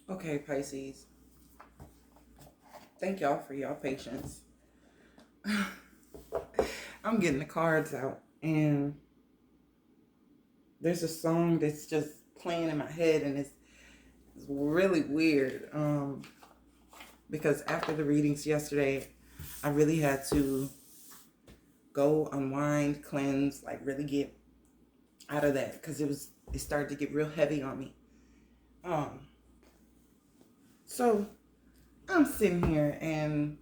Okay, Pisces. Thank y'all for y'all patience. I'm getting the cards out, and there's a song that's just playing in my head, and it's really weird. Because after the readings yesterday, I really had to go unwind, cleanse, like really get out of that because it started to get real heavy on me. Um, so I'm sitting here and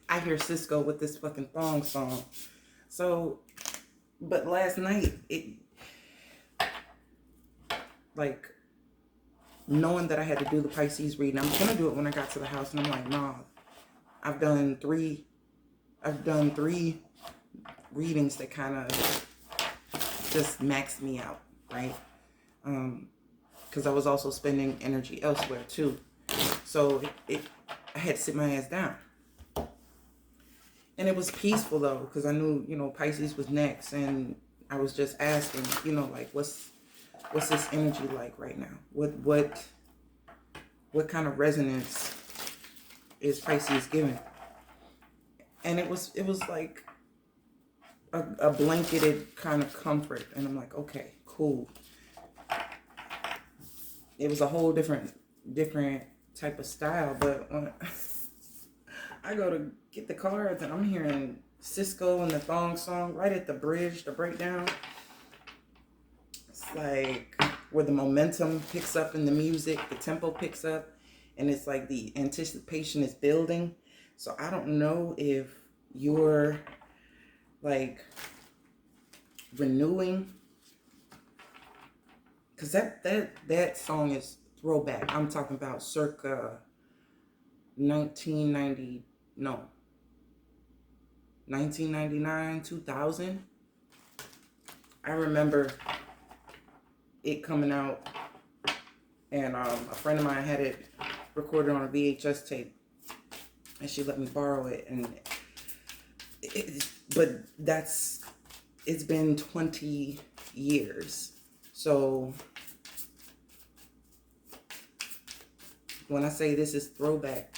I hear Cisco with this fucking thong song. So, but last night it like knowing that I had to do the Pisces reading. I'm gonna do it when I got to the house, and I'm like, nah. I've done three. I've done three readings that kind of just maxed me out, right? Because I was also spending energy elsewhere too. So I had to sit my ass down, and it was peaceful though, because I knew Pisces was next, and I was just asking, like what's this energy like right now? What kind of resonance is Pisces giving? And it was like a blanketed kind of comfort, and I'm like, okay, cool. It was a whole different type of style, but when I go to get the cards and I'm hearing Cisco and the thong song right at the bridge, the breakdown. It's like where the momentum picks up in the music, the tempo picks up, and it's like the anticipation is building. So I don't know if you're like renewing, because that song is throwback. I'm talking about circa 1990, no, 1999, 2000. I remember it coming out, and a friend of mine had it recorded on a VHS tape, and she let me borrow it. And but it's been 20 years. So when I say this is throwback,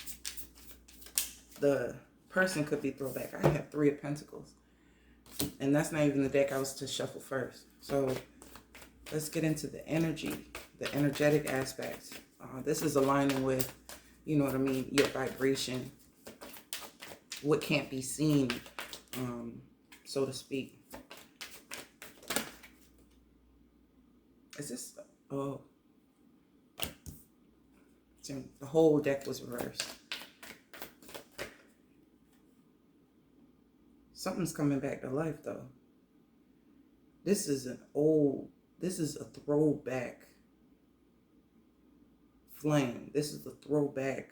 the person could be throwback. I have Three of Pentacles, and that's not even the deck I was to shuffle first. So let's get into the energy, the energetic aspects. This is aligning with, you know what I mean, your vibration, what can't be seen, so to speak. Is this, oh, the whole deck was reversed. Something's coming back to life though. This is a throwback flame. This is a throwback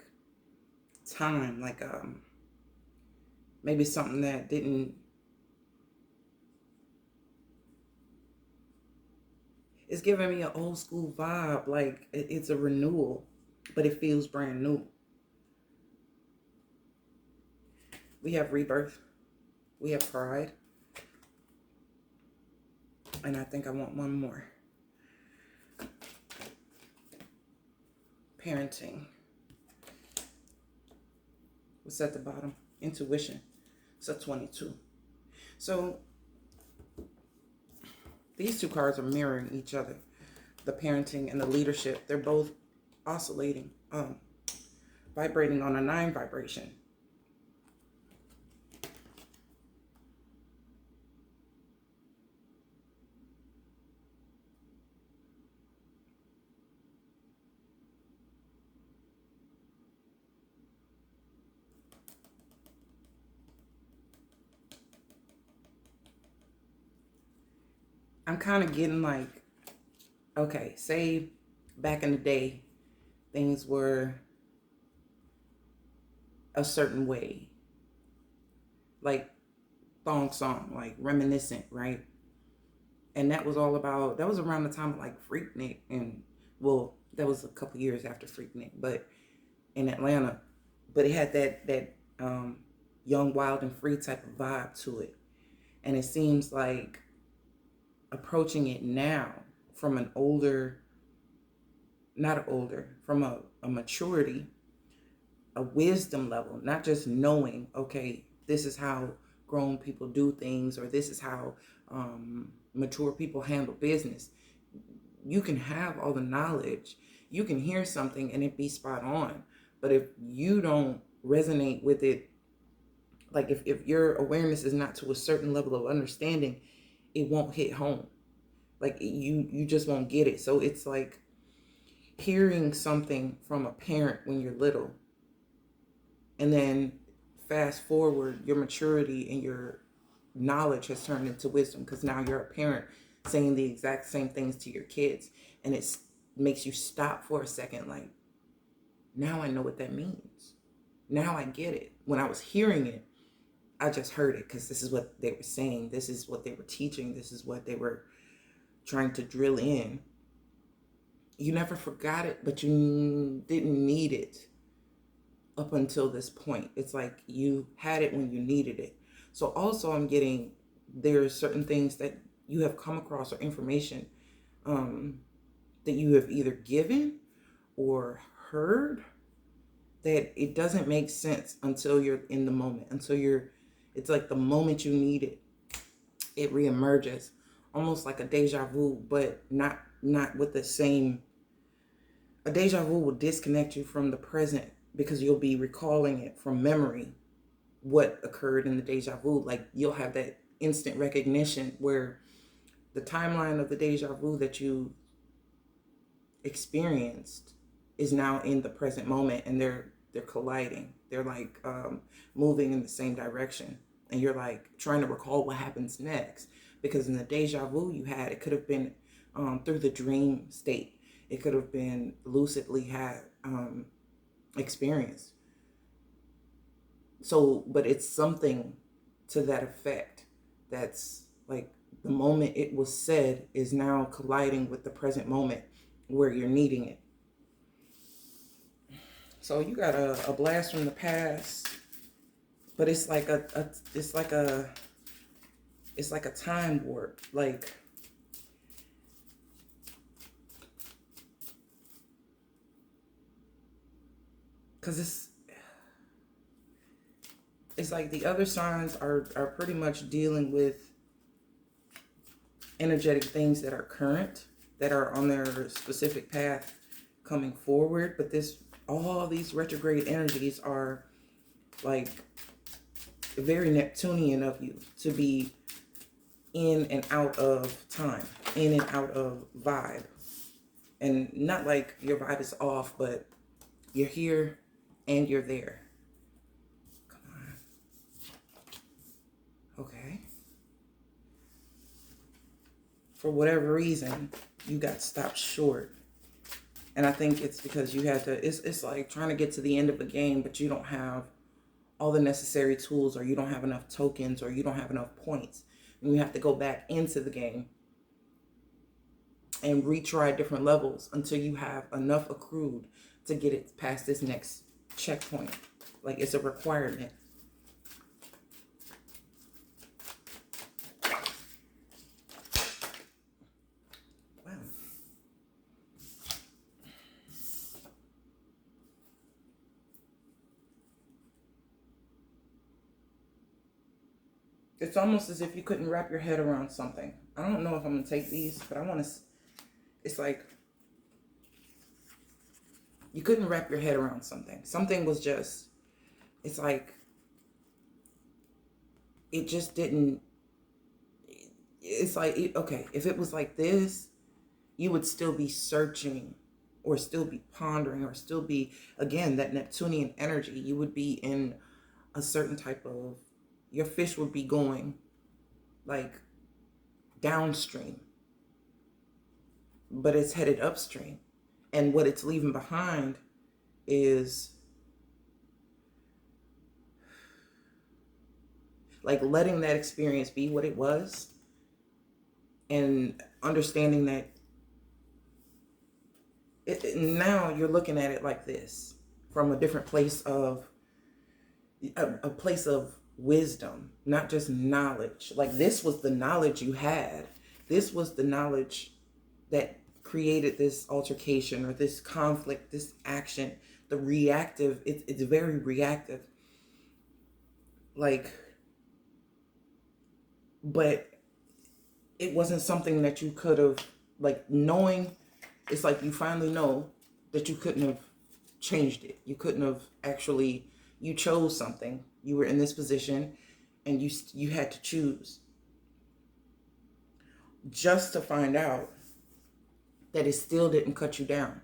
time, like maybe something that didn't, it's giving me an old school vibe. Like it's a renewal, but it feels brand new. We have rebirth, we have pride, and I think I want one more. Parenting. What's at the bottom? Intuition. It's a 22. So these two cards are mirroring each other. The parenting and the leadership, they're both oscillating, vibrating on a 9 vibration. I'm kind of getting like, okay, say back in the day, things were a certain way, like thong song, like reminiscent, right? And that was all about, that was around the time of like Freaknik, and well, that was a couple years after Freaknik, but in Atlanta, but it had that young, wild, and free type of vibe to it. And it seems like approaching it now from an older not older, from a maturity, a wisdom level, not just knowing, okay, this is how grown people do things, or this is how mature people handle business. You can have all the knowledge, you can hear something and it be spot on, but if you don't resonate with it, like if your awareness is not to a certain level of understanding, it won't hit home. Like you just won't get it. So it's like hearing something from a parent when you're little, and then fast forward, your maturity and your knowledge has turned into wisdom, because now you're a parent saying the exact same things to your kids, and it makes you stop for a second, like, now I know what that means. Now I get it. When I was hearing it, I just heard it because this is what they were saying, this is what they were teaching, this is what they were trying to drill in. You never forgot it, but you didn't need it up until this point. It's like you had it when you needed it. So also I'm getting, there's certain things that you have come across, or information that you have either given or heard, that it doesn't make sense until you're in the moment, it's like the moment you need it, it reemerges, almost like a deja vu, but not with the same. A deja vu will disconnect you from the present, because you'll be recalling it from memory, what occurred in the deja vu. Like you'll have that instant recognition where the timeline of the deja vu that you experienced is now in the present moment, and they're colliding. They're like moving in the same direction, and you're like trying to recall what happens next, because in the deja vu you had, it could have been through the dream state, it could have been lucidly had experienced. So, but it's something to that effect, that's like the moment it was said is now colliding with the present moment where you're needing it. So you got a blast from the past, but it's like it's like a time warp, like because it's like the other signs are pretty much dealing with energetic things that are current, that are on their specific path coming forward. But all these retrograde energies are like very Neptunian of you, to be in and out of time, in and out of vibe. And not like your vibe is off, but you're here and you're there. Come on. Okay. For whatever reason, you got stopped short. And I think it's because you had to, it's like trying to get to the end of a game, but you don't have all the necessary tools, or you don't have enough tokens, or you don't have enough points. And you have to go back into the game and retry different levels until you have enough accrued to get it past this next checkpoint. Like it's a requirement. Wow. It's almost as if you couldn't wrap your head around something. I don't know if I'm going to take these, but I want to, it's like you couldn't wrap your head around something. Something was just, it's like, it just didn't, it's like, okay, if it was like this, you would still be searching, or still be pondering, or still be, again, that Neptunian energy. You would be in a certain type of, your fish would be going like downstream, but it's headed upstream. And what it's leaving behind is like letting that experience be what it was, and understanding that now you're looking at it like this, from a different place of, a place of wisdom, not just knowledge. Like this was the knowledge you had. This was the knowledge that created this altercation or this conflict, this action, the reactive, it's very reactive. Like, but it wasn't something that you could have, like, knowing, it's like you finally know that you couldn't have changed it. You couldn't have actually, you chose something. You were in this position and you had to choose, just to find out that it still didn't cut you down.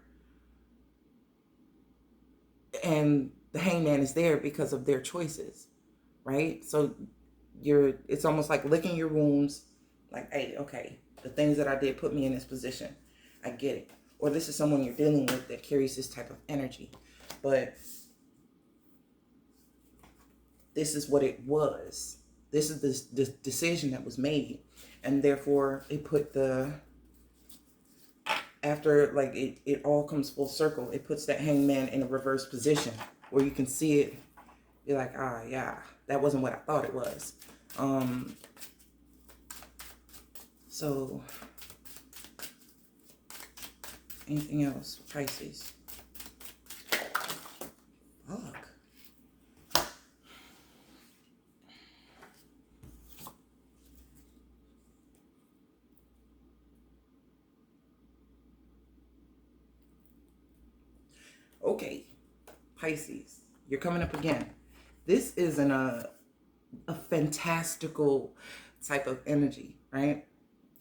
And the hangman is there because of their choices, right? So it's almost like licking your wounds, like, hey, okay, the things that I did put me in this position. I get it. Or this is someone you're dealing with that carries this type of energy. But this is what it was. This is the decision that was made. And therefore, it put after, like, it all comes full circle. It puts that hangman in a reverse position where you can see it. You're like, yeah, that wasn't what I thought it was. So, anything else, Pisces? Fuck. Okay, Pisces, you're coming up again. This is a fantastical type of energy, right?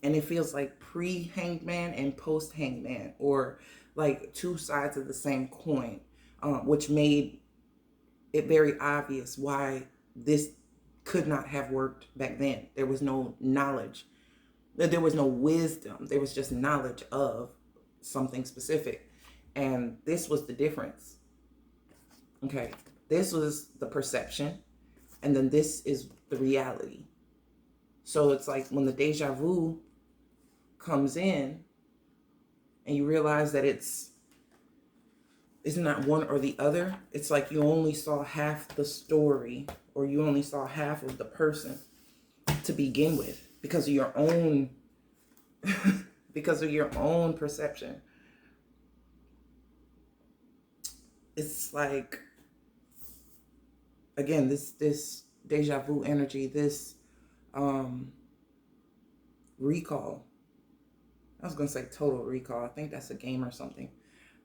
And it feels like pre-hangman and post-hangman, or like two sides of the same coin, which made it very obvious why this could not have worked back then. There was no knowledge. There was no wisdom. There was just knowledge of something specific. And this was the difference. Okay. This was the perception. And then this is the reality. So it's like when the deja vu comes in and you realize that it's not one or the other. It's like you only saw half the story, or you only saw half of the person to begin with because of your own perception. It's like, again, this deja vu energy, this recall. I was gonna say total recall. I think that's a game or something.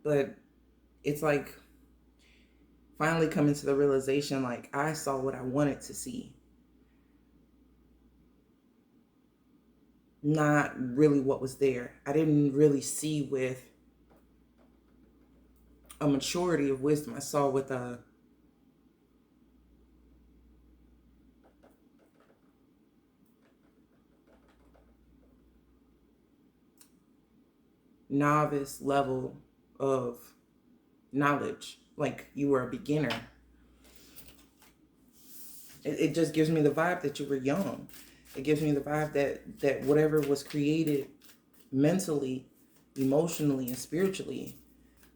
But it's like finally coming to the realization, like, I saw what I wanted to see, not really what was there. I didn't really see with a maturity of wisdom. I saw with a novice level of knowledge, like you were a beginner. It just gives me the vibe that you were young. It gives me the vibe that whatever was created mentally, emotionally, and spiritually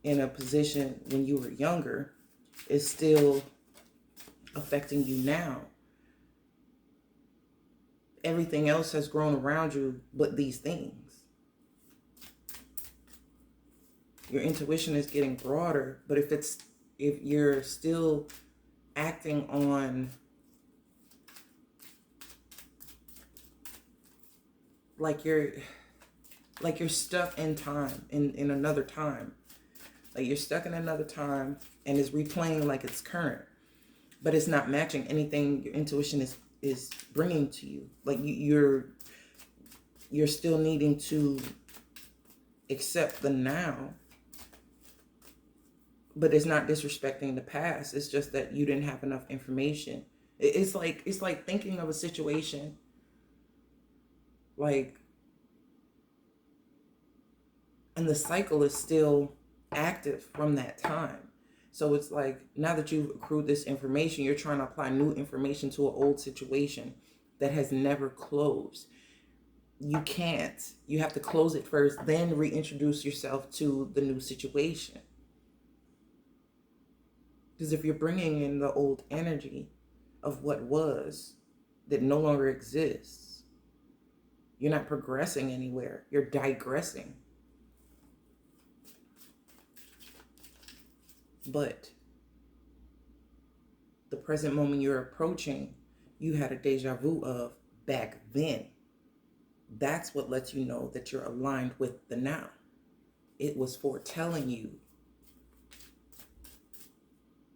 in a position when you were younger is still affecting you now. Everything else has grown around you but these things. Your intuition is getting broader, but if you're still acting on like you're stuck in time, in another time. Like you're stuck in another time and it's replaying like it's current, but it's not matching anything your intuition is bringing to you. Like you're still needing to accept the now, but it's not disrespecting the past. It's just that you didn't have enough information. It's like thinking of a situation like, and the cycle is still active from that time. So it's like, now that you've accrued this information, you're trying to apply new information to an old situation that has never closed. You can't. You have to close it first, then reintroduce yourself to the new situation. Because if you're bringing in the old energy of what was that no longer exists, you're not progressing anywhere. You're digressing. But the present moment you're approaching, you had a deja vu of back then. That's what lets you know that you're aligned with the now. It was foretelling you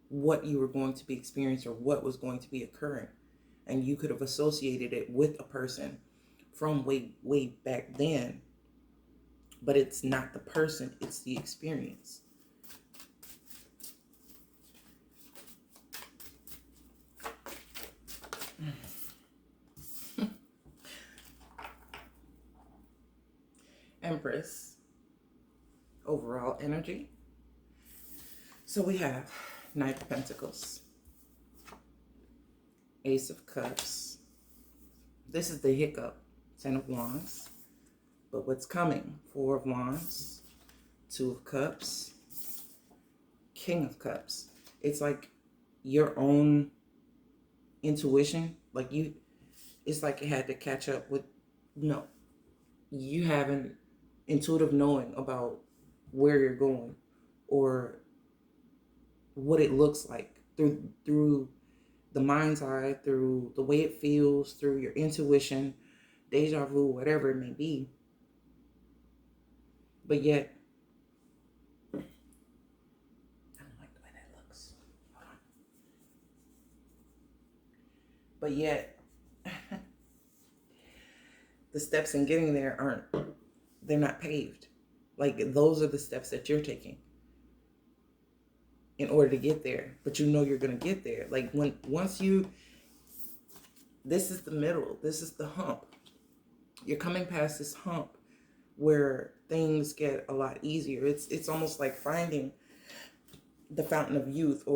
what you were going to be experiencing or what was going to be occurring. And you could have associated it with a person from way back then. But it's not the person, it's the experience. Empress, overall energy. So we have Knight of Pentacles, Ace of Cups. This is the hiccup, Ten of Wands. But what's coming? Four of Wands, Two of Cups, King of Cups. It's like your own intuition. Like it's like it had to catch up with, no. You have an intuitive knowing about where you're going or what it looks like through the mind's eye, through the way it feels, through your intuition, deja vu, whatever it may be. But yet, I don't like the way that looks. Hold on. But yet, the steps in getting there they're not paved. Like, those are the steps that you're taking in order to get there. But you know you're going to get there. Like, this is the middle. This is the hump. You're coming past this hump where things get a lot easier. It's almost like finding the fountain of youth,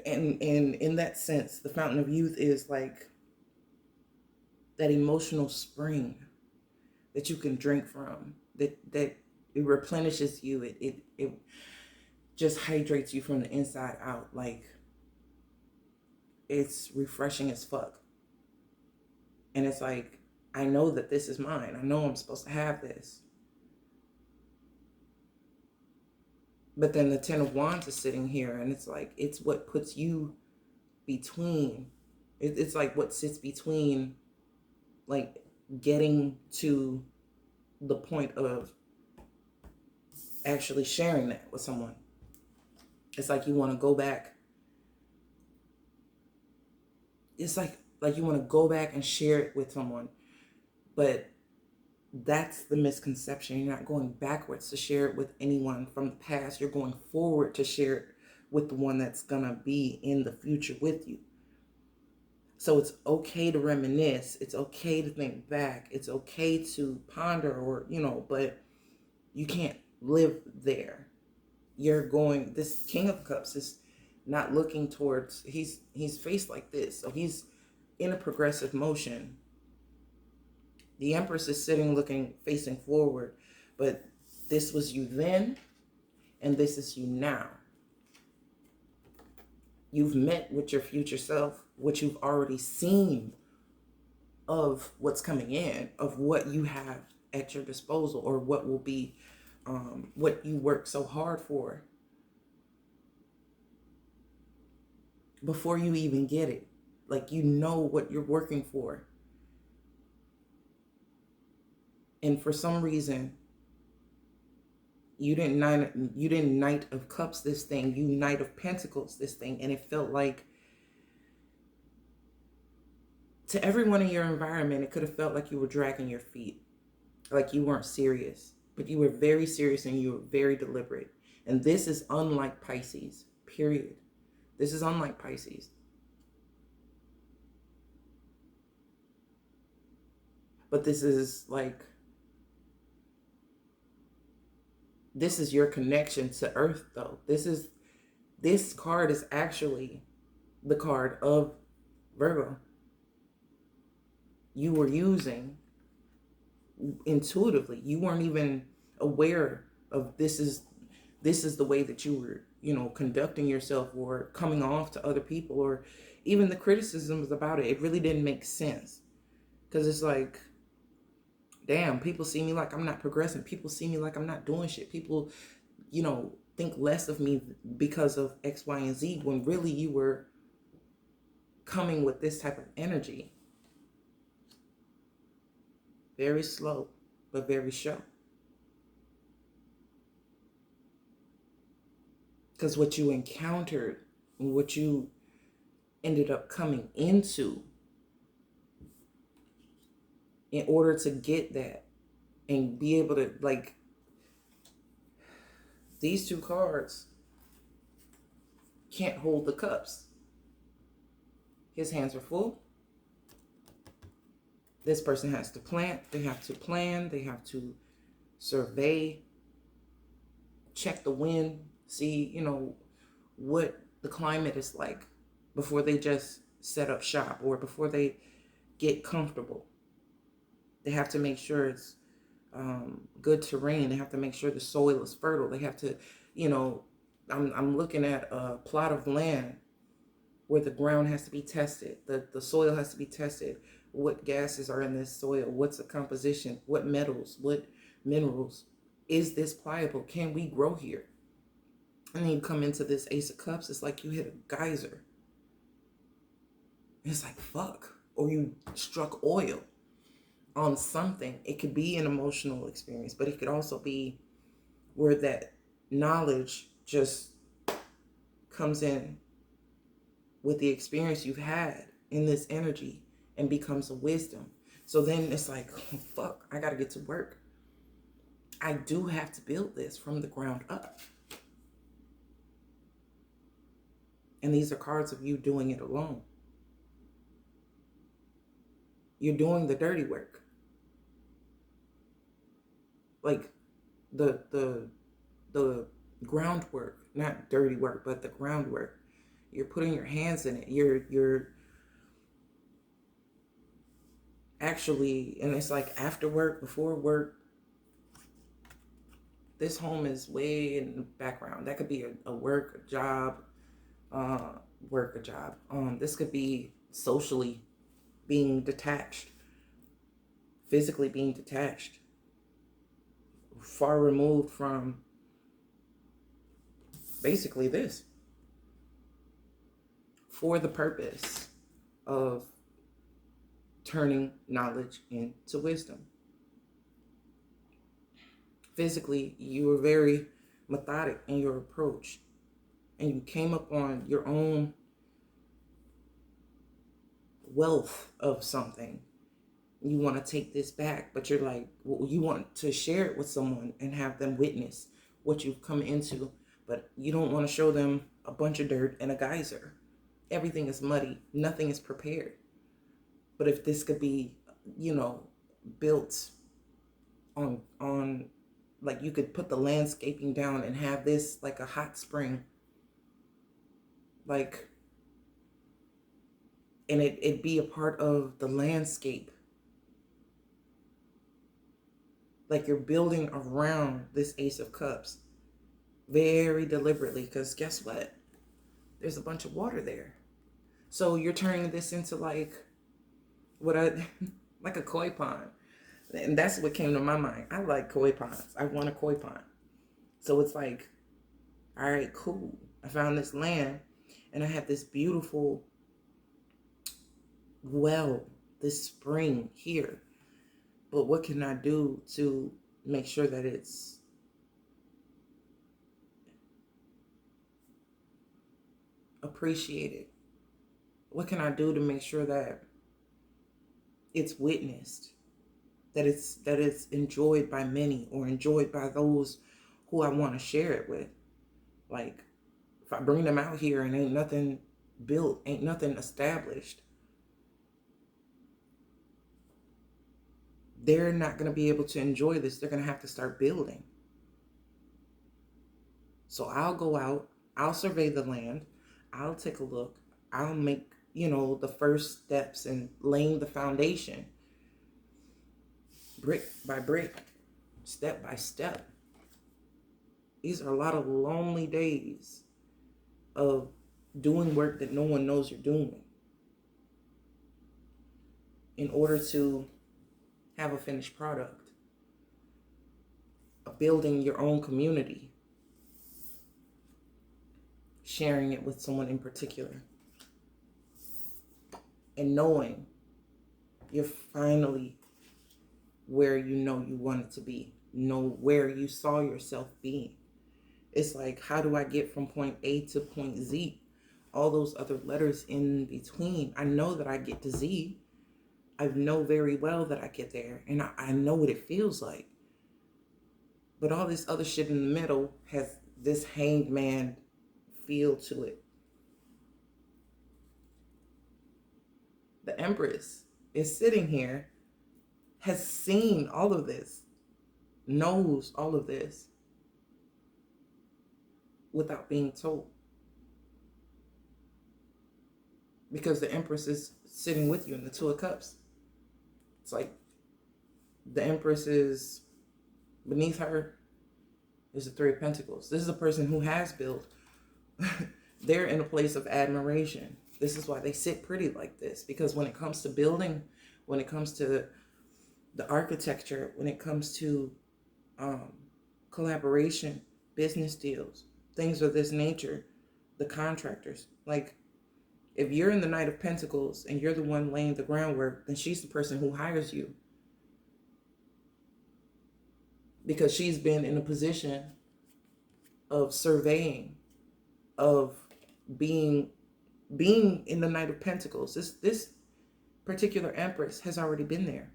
and in that sense, the fountain of youth is like that emotional spring that you can drink from, that it replenishes you. It just hydrates you from the inside out. Like, it's refreshing as fuck. And it's like, I know that this is mine. I know I'm supposed to have this. But then the Ten of Wands is sitting here, and it's like, it's what puts you between. It's like what sits between, like, getting to the point of actually sharing that with someone. It's like you want to go back. It's like you want to go back and share it with someone. But that's the misconception. You're not going backwards to share it with anyone from the past. You're going forward to share it with the one that's going to be in the future with you. So it's okay to reminisce. It's okay to think back. It's okay to ponder or, but you can't live there. This King of Cups is not looking towards, he's faced like this. So he's in a progressive motion. The Empress is sitting facing forward, but this was you then, and this is you now. You've met with your future self, what you've already seen of what's coming in, of what you have at your disposal, or what will be, what you work so hard for before you even get it. Like, you know what you're working for. And for some reason, you didn't Knight of Cups this thing, you Knight of Pentacles this thing, and it felt like, to everyone in your environment, it could have felt like you were dragging your feet, like you weren't serious, but you were very serious and you were very deliberate. And this is unlike Pisces, period. This is unlike Pisces. But this is your connection to Earth, though. This card is actually the card of Virgo. You were using intuitively. You weren't even aware of this is the way that you were, conducting yourself or coming off to other people, or even the criticisms about it. It really didn't make sense, because it's like, damn, people see me like I'm not progressing. People see me like I'm not doing shit. People, think less of me because of X, Y, and Z, when really you were coming with this type of energy. Very slow, but very sure. Because what you encountered and what you ended up coming into, in order to get that and be able to, like, these two cards can't hold the cups. His hands are full. This person has to plant. They have to plan. They have to survey, check the wind, see, what the climate is like before they just set up shop or before they get comfortable. They have to make sure it's good terrain. They have to make sure the soil is fertile. They have to, I'm looking at a plot of land where the ground has to be tested. The soil has to be tested. What gases are in this soil? What's the composition? What metals? What minerals? Is this pliable? Can we grow here? And then you come into this Ace of Cups. It's like you hit a geyser. It's like, fuck. Or you struck oil on something. It could be an emotional experience, but it could also be where that knowledge just comes in with the experience you've had in this energy and becomes a wisdom. So then it's like, oh, fuck, I got to get to work. I do have to build this from the ground up. And these are cards of you doing it alone. You're doing the dirty work. Like the groundwork, not dirty work, but the groundwork. You're putting your hands in it. You're actually, and it's like after work, before work. This home is way in the background. That could be a work, a job, work, a job. This could be socially being detached, physically being detached, far removed from basically this, for the purpose of turning knowledge into wisdom. Physically, you were very methodic in your approach, and you came up on your own wealth of something. You want to take this back, but you're like, well, you want to share it with someone and have them witness what you've come into, but you don't want to show them a bunch of dirt and a geyser. Everything is muddy. Nothing is prepared. But if this could be, built on like, you could put the landscaping down and have this like a hot spring, like, and it be a part of the landscape. Like you're building around this Ace of Cups very deliberately, because guess what? There's a bunch of water there. So you're turning this into like like a koi pond. And that's what came to my mind. I like koi ponds. I want a koi pond. So it's like, all right, cool. I found this land and I have this beautiful well, this spring here. But what can I do to make sure that it's appreciated? What can I do to make sure that it's witnessed, that it's enjoyed by many, or enjoyed by those who I want to share it with? Like, if I bring them out here and ain't nothing built, ain't nothing established, they're not going to be able to enjoy this. They're going to have to start building. So I'll go out, I'll survey the land, I'll take a look, I'll make, the first steps and laying the foundation, brick by brick, step by step. These are a lot of lonely days of doing work that no one knows you're doing in order to have a finished product, of building your own community. sharing it with someone in particular. And knowing you're finally where you know you wanted to be. Know where you saw yourself being. It's like, how do I get from point A to point Z? All those other letters in between. I know that I get to Z. I know very well that I get there. And I know what it feels like. But all this other shit in the middle has this hanged man feel to it. The Empress is sitting here, has seen all of this, knows all of this without being told. Because the Empress is sitting with you in the Two of Cups. It's like the Empress is beneath her is the Three of Pentacles. This is a person who has built. They're in a place of admiration. This is why they sit pretty like this. Because when it comes to building, when it comes to the architecture, when it comes to collaboration, business deals, things of this nature, the contractors, like if you're in the Knight of Pentacles and you're the one laying the groundwork, then she's the person who hires you. Because she's been in a position of surveying, of being in the Knight of Pentacles. This particular Empress has already been there.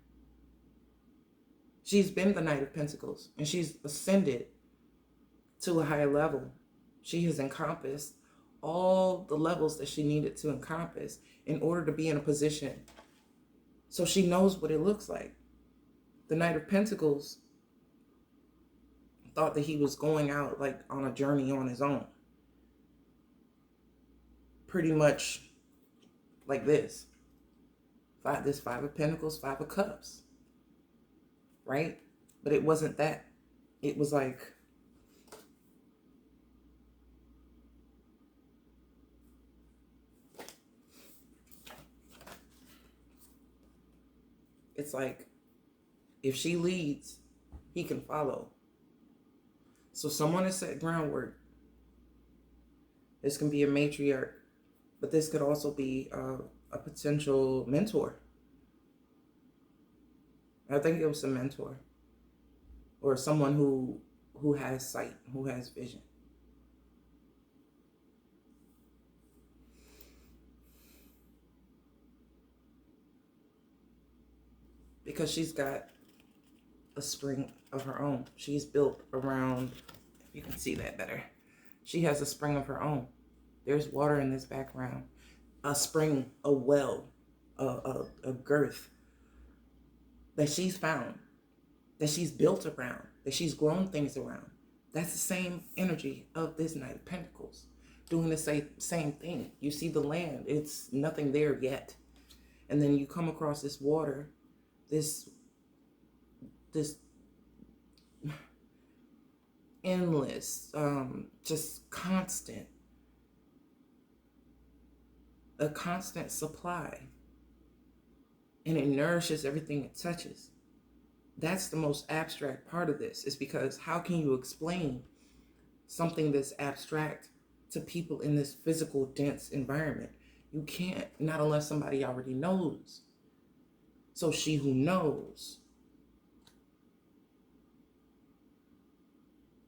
She's been the Knight of Pentacles and she's ascended to a higher level. She has encompassed all the levels that she needed to encompass in order to be in a position. So she knows what it looks like. The Knight of Pentacles thought that he was going out like on a journey on his own. Pretty much like this. This Five of Pentacles, Five of Cups. Right? But it wasn't that. It was like, it's like if she leads, he can follow. So someone has set groundwork. This can be a matriarch, but this could also be a potential mentor. I think it was a mentor or someone who has sight, who has vision. Because she's got a spring of her own. She's built around, if you can see that better, she has a spring of her own. There's water in this background. A spring, a well, a girth that she's found, that she's built around, that she's grown things around. That's the same energy of this Knight of Pentacles. Doing the same thing. You see the land, it's nothing there yet. And then you come across this water, this endless, just constant, a constant supply. And it nourishes everything it touches. That's the most abstract part of this, is because how can you explain something that's abstract to people in this physical, dense environment? You can't, not unless somebody already knows. So she who knows,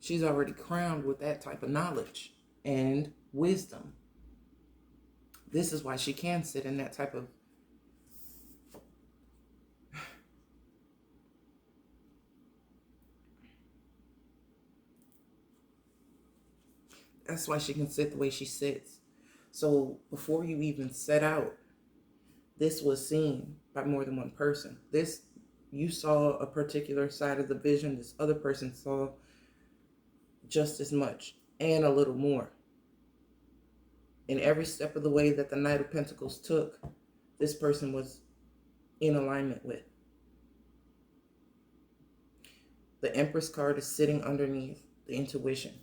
she's already crowned with that type of knowledge and wisdom. This is why she can sit in that type of that's why she can sit the way she sits. So before you even set out, this was seen by more than one person. This, you saw a particular side of the vision. This other person saw just as much and a little more. In every step of the way that the Knight of Pentacles took, this person was in alignment with. The Empress card is sitting underneath the intuition.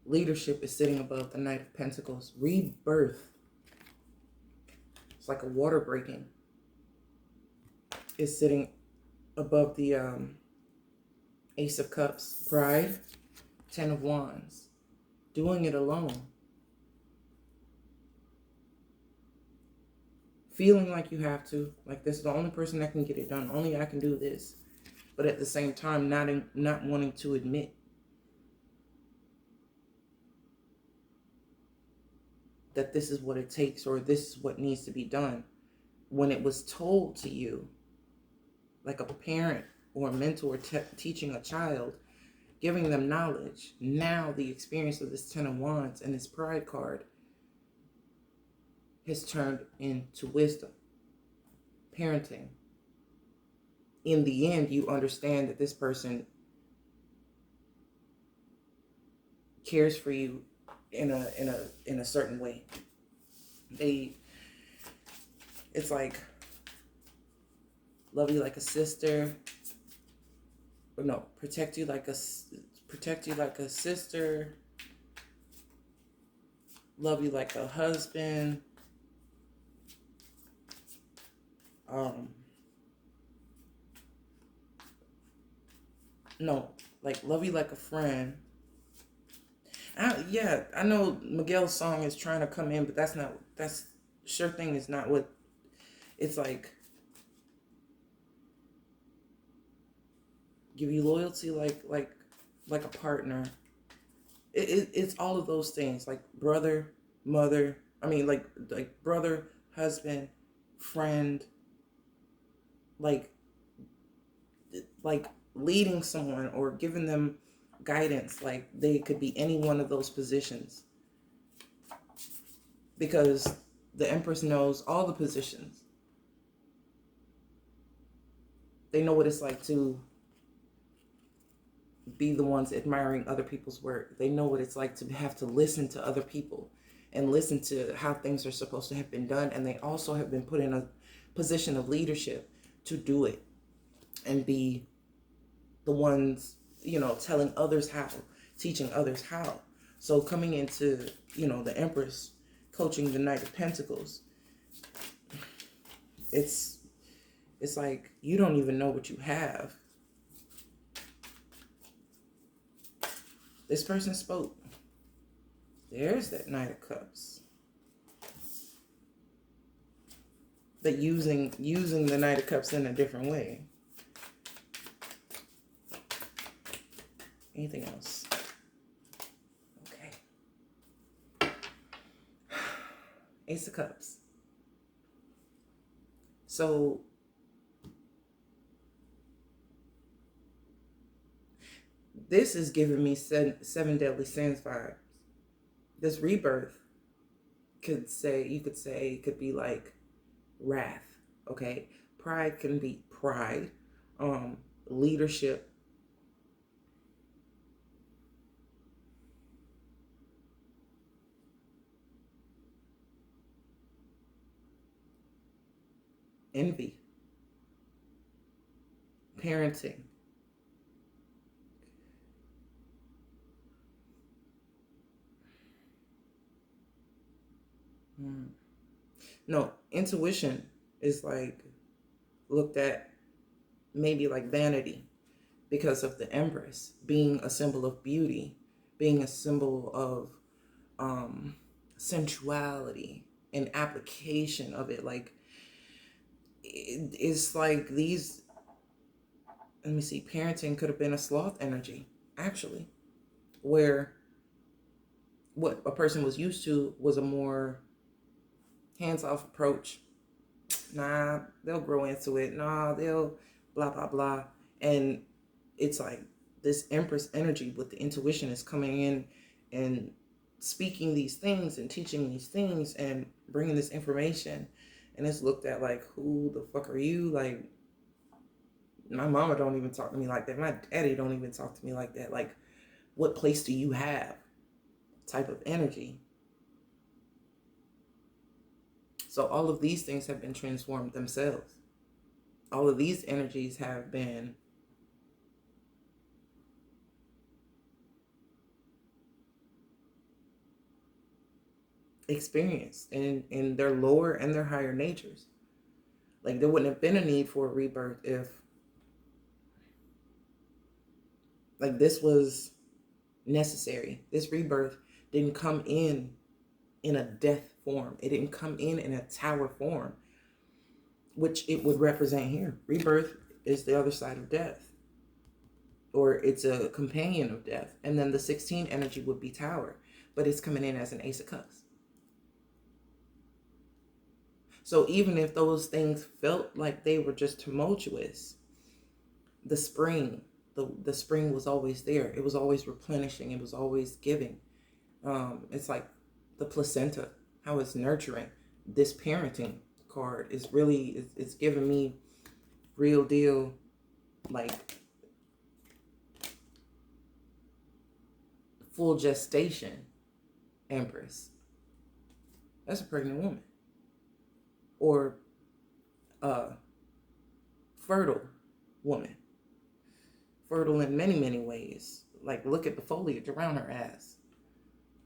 Leadership is sitting above the Knight of Pentacles. Rebirth, it's like a water breaking, is sitting above the Ace of Cups. Pride, Ten of Wands. doing it alone, feeling like you have to, like this is the only person that can get it done, only I can do this, but at the same time not wanting to admit that this is what it takes or this is what needs to be done when it was told to you, like a parent or a mentor teaching a child, giving them knowledge. Now the experience of this Ten of Wands and this Pride card has turned into wisdom, parenting. In the end, you understand that this person cares for you in a certain way. It's like love you like a sister, or no, protect you like a sister, love you like a husband, no, like love you like a friend. I know Miguel's song is trying to come in, but that's sure thing is not what it's like. Give you loyalty like a partner. It's all of those things, like brother, mother. I mean, like brother, husband, friend. Like leading someone or giving them guidance. Like they could be any one of those positions, because the Empress knows all the positions. They know what it's like to be the ones admiring other people's work. They know what it's like to have to listen to other people and listen to how things are supposed to have been done. And they also have been put in a position of leadership to do it and be the ones, telling others how, teaching others how. So coming into, the Empress coaching the Knight of Pentacles, it's like you don't even know what you have. This person spoke. There's that Knight of Cups. But using the Knight of Cups in a different way. Anything else? Okay. Ace of Cups. So this is giving me seven deadly sins vibes. This rebirth you could say it could be like wrath. Okay. Pride can be pride. Leadership. Envy. Parenting. No, intuition is like looked at maybe like vanity, because of the Empress being a symbol of beauty, being a symbol of sensuality and application of it. Like it's like these, let me see, parenting could have been a sloth energy, actually, where what a person was used to was a more hands-off approach. Nah, they'll grow into it. Nah, they'll blah, blah, blah. And it's like this Empress energy with the intuition is coming in and speaking these things and teaching these things and bringing this information. And it's looked at like, who the fuck are you? Like, my mama don't even talk to me like that. My daddy don't even talk to me like that. Like, what place do you have? Type of energy. So all of these things have been transformed themselves. All of these energies have been experienced in their lower and their higher natures. Like there wouldn't have been a need for a rebirth if like this was necessary. This rebirth didn't come in a death form. It didn't come in a tower form, which it would represent here. Rebirth is the other side of death, or it's a companion of death. And then the 16 energy would be tower, but it's coming in as an Ace of Cups. So even if those things felt like they were just tumultuous, the spring, the spring was always there. It was always replenishing. It was always giving. It's like the placenta, how it's nurturing. This parenting card is really, it's giving me real deal, like full gestation Empress. That's a pregnant woman. Or fertile woman. Fertile in many, many ways. Like, look at the foliage around her ass.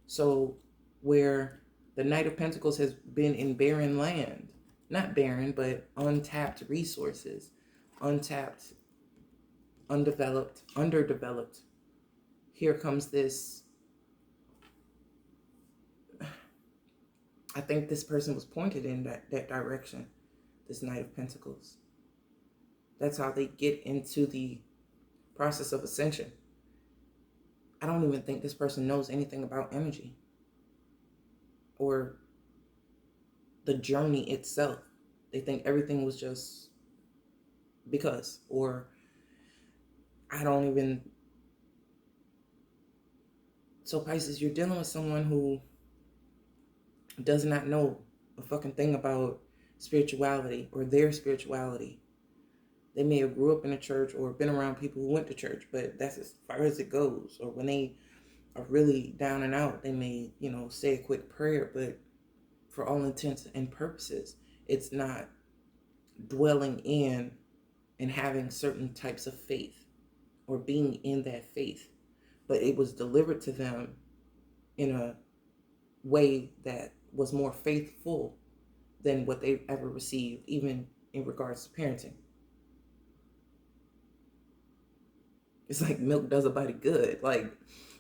So where the Knight of Pentacles has been in barren land, not barren, but untapped resources, untapped, undeveloped, underdeveloped. Here comes this. I think this person was pointed in that direction, this Knight of Pentacles. That's how they get into the process of ascension. I don't even think this person knows anything about energy or the journey itself. They think everything was just because, or I don't even. So Pisces, you're dealing with someone who does not know a fucking thing about spirituality or their spirituality. They may have grew up in a church or been around people who went to church, but that's as far as it goes. Or when they are really down and out, they may, say a quick prayer, but for all intents and purposes, it's not dwelling in and having certain types of faith or being in that faith. But it was delivered to them in a way that was more faithful than what they've ever received, even in regards to parenting. It's like milk does a body good. Like,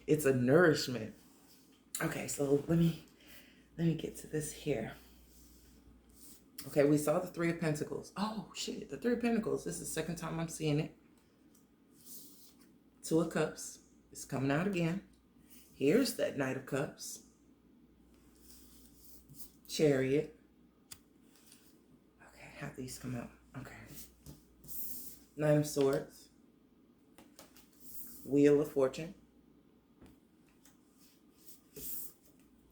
it's a nourishment. Okay, so let me get to this here. Okay, we saw the Three of Pentacles. Oh, shit, the Three of Pentacles. This is the second time I'm seeing it. Two of Cups. It's coming out again. Here's that Knight of Cups. Chariot. Okay, how these come out? Okay. Nine of Swords. Wheel of Fortune.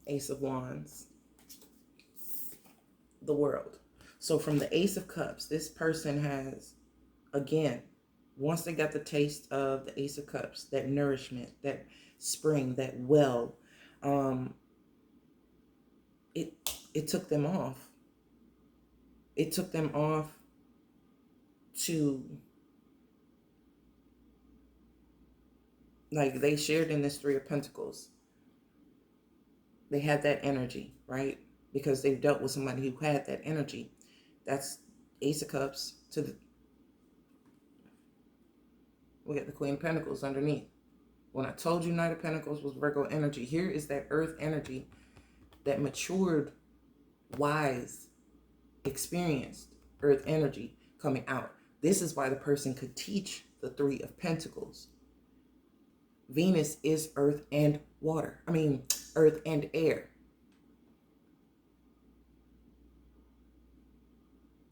Ace of Wands. The World. So from the Ace of Cups, this person has, again, once they got the taste of the Ace of Cups, that nourishment, that spring, that well, it took them off. It took them off to, like, they shared in this Three of Pentacles. They had that energy, right? Because they've dealt with somebody who had that energy. That's Ace of Cups to the, we got the Queen of Pentacles underneath. When I told you Knight of Pentacles was Virgo energy, here is that earth energy, that matured, wise, experienced earth energy coming out. This is why the person could teach the Three of Pentacles. Venus is earth and water. Earth and air.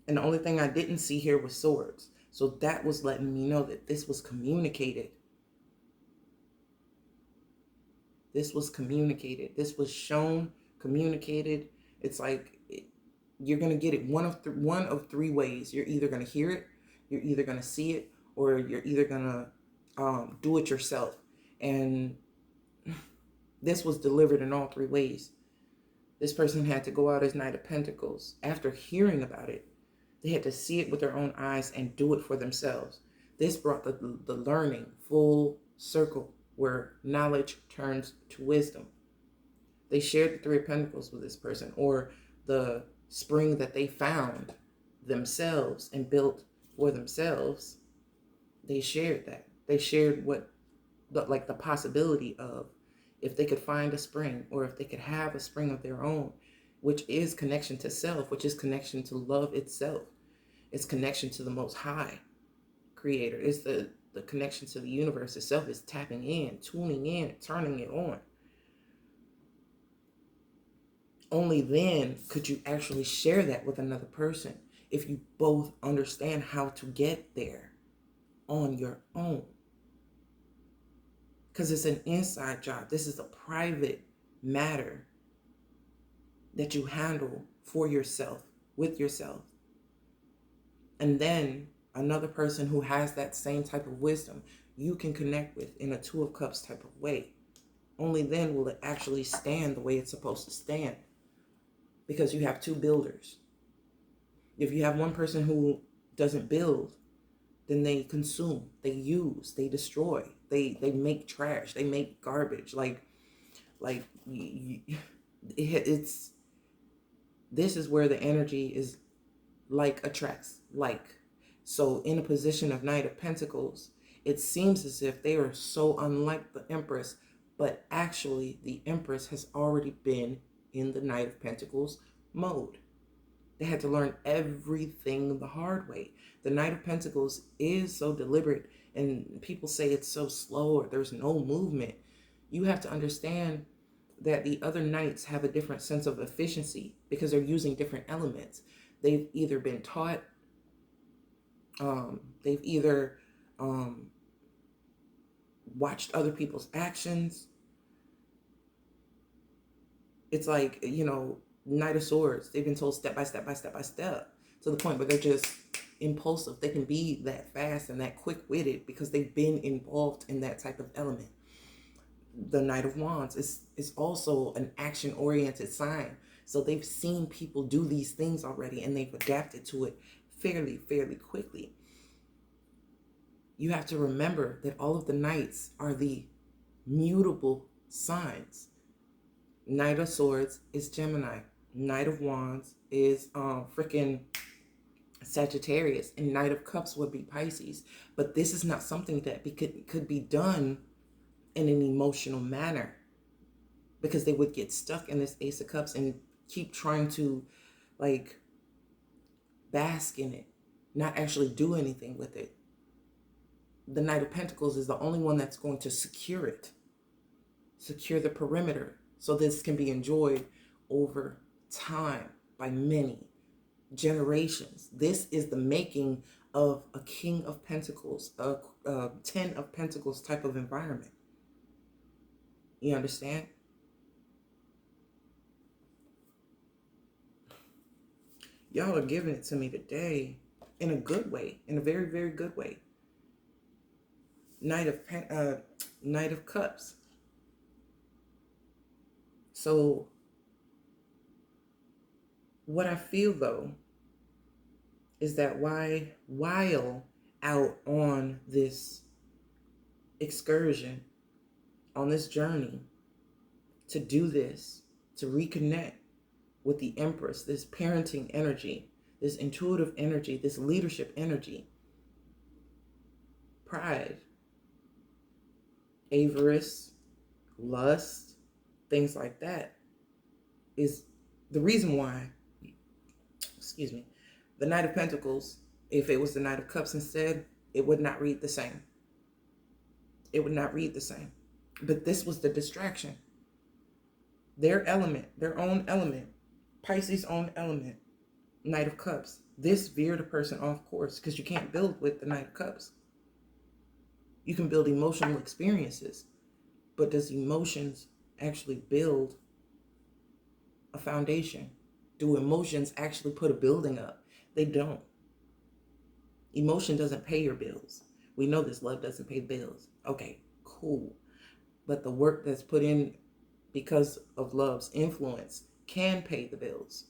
And the only thing I didn't see here was swords. So that was letting me know that this was communicated. This was communicated. This was shown, communicated. It's like you're going to get it one of three ways. You're either going to hear it, you're either going to see it, or you're either going to do it yourself. And this was delivered in all three ways. This person had to go out as Knight of Pentacles. After hearing about it, they had to see it with their own eyes and do it for themselves. This brought the learning full circle, where knowledge turns to wisdom. They shared the Three of Pentacles with this person, or the spring that they found themselves and built for themselves. They shared that. They shared what, the possibility of If they could find a spring, or if they could have a spring of their own, which is connection to self, which is connection to love itself. It's connection to the most high creator. It's the connection to the universe itself. Is tapping in, tuning in, turning it on. Only then could you actually share that with another person, if you both understand how to get there on your own. Because it's an inside job. This is a private matter that you handle for yourself, with yourself. And then another person who has that same type of wisdom, you can connect with in a Two of Cups type of way. Only then will it actually stand the way it's supposed to stand. Because you have two builders. If you have one person who doesn't build, then they consume, they use, they destroy, they make trash, they make garbage. It's this is where the energy is like attracts like. So in a position of Knight of Pentacles, it seems as if they are so unlike the Empress, but actually the Empress has already been in the Knight of Pentacles mode. They had to learn everything the hard way. The Knight of Pentacles is so deliberate, and people say it's so slow or there's no movement. You have to understand that the other knights have a different sense of efficiency because they're using different elements. They've either been taught, they've either watched other people's actions. It's like, Knight of Swords. They've been told step by step by step by step, to the point where they're just impulsive. They can be that fast and that quick-witted because they've been involved in that type of element. The Knight of Wands is also an action-oriented sign. So they've seen people do these things already, and they've adapted to it fairly quickly. You have to remember that all of the knights are the mutable signs. Knight of Swords is Gemini. Knight of Wands is freaking Sagittarius. And Knight of Cups would be Pisces. But this is not something that could be done in an emotional manner, because they would get stuck in this Ace of Cups and keep trying to bask in it, not actually do anything with it. The Knight of Pentacles is the only one that's going to secure it, secure the perimeter, so this can be enjoyed over time by many generations. This is the making of a King of Pentacles, a 10 of Pentacles type of environment. You understand? Y'all are giving it to me today in a good way, in a very good way. Knight of Cups. So what I feel though is that while out on this excursion, on this journey to do this, to reconnect with the Empress, this parenting energy, this intuitive energy, this leadership energy, pride, avarice, lust, things like that, is the reason why, the Knight of Pentacles, if it was the Knight of Cups instead, it would not read the same. It would not read the same. But this was the distraction. Their element, their own element, Pisces' own element, Knight of Cups. This veered a person off course, because you can't build with the Knight of Cups. You can build emotional experiences, but does emotions actually build a foundation? Do emotions actually put a building up? They don't. Emotion doesn't pay your bills. We know this. Love doesn't pay bills. Okay, cool. But the work that's put in because of love's influence can pay the bills.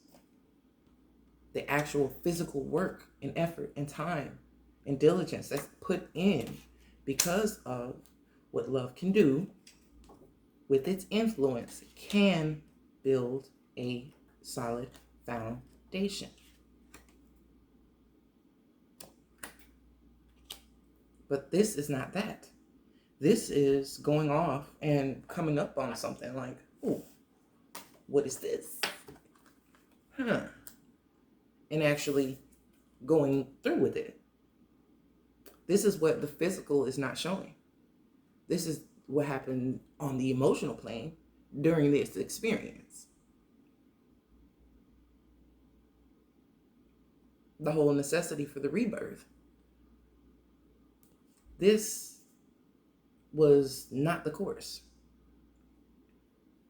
The actual physical work and effort and time and diligence that's put in because of what love can do with its influence can build a solid foundation. But this is not that. This is going off and coming up on something like, ooh, what is this? Huh. And actually going through with it. This is what the physical is not showing. This is what happened on the emotional plane during this experience. The whole necessity for the rebirth. This was not the course.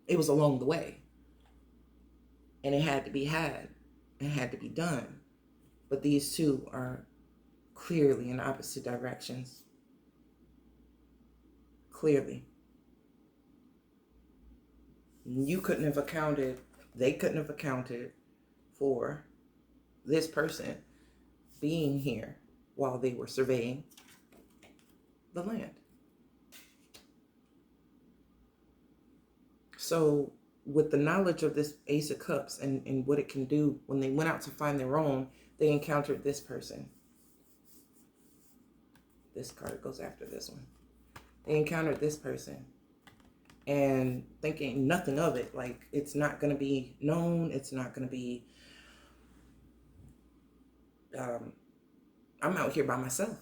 It was along the way. And it had to be had. It had to be done. But these two are clearly in opposite directions. Clearly. You couldn't have accounted, they couldn't have accounted for this person being here while they were surveying the land. So with the knowledge of this Ace of Cups and what it can do, when they went out to find their own, they encountered this person. This card goes after this one. They encountered this person and thinking nothing of it. Like, it's not going to be known. It's not going to be, I'm out here by myself.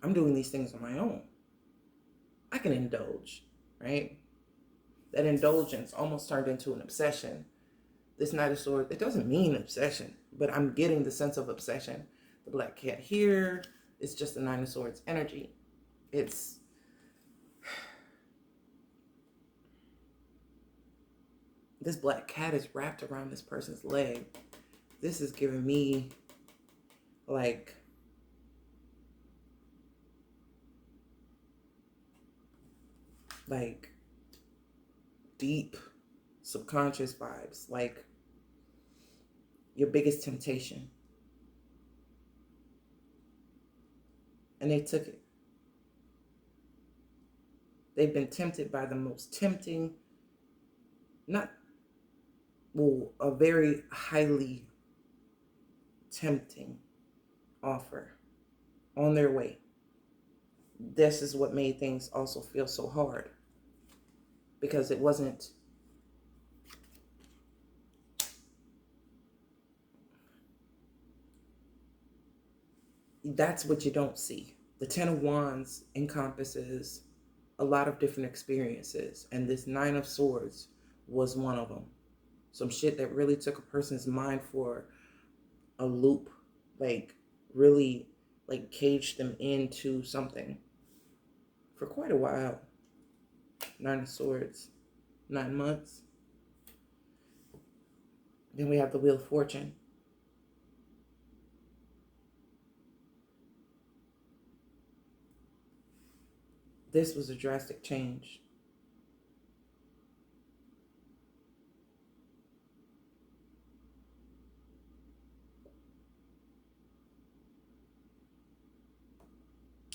I'm doing these things on my own. I can indulge, right? That indulgence almost turned into an obsession. This Knight of Swords, it doesn't mean obsession, but I'm getting the sense of obsession. The black cat here, it's just the Nine of Swords energy. It's this black cat is wrapped around this person's leg. This is giving me like deep subconscious vibes, like your biggest temptation. And they took it. They've been tempted by the most tempting, a very highly tempting offer on their way. This is what made things also feel so hard, because it wasn't that's what you don't see. The Ten of Wands encompasses a lot of different experiences, and this Nine of Swords was one of them. Some shit that really took a person's mind for a loop, like really like caged them into something for quite a while. Nine of Swords, 9 months. Then we have the Wheel of Fortune. This was a drastic change.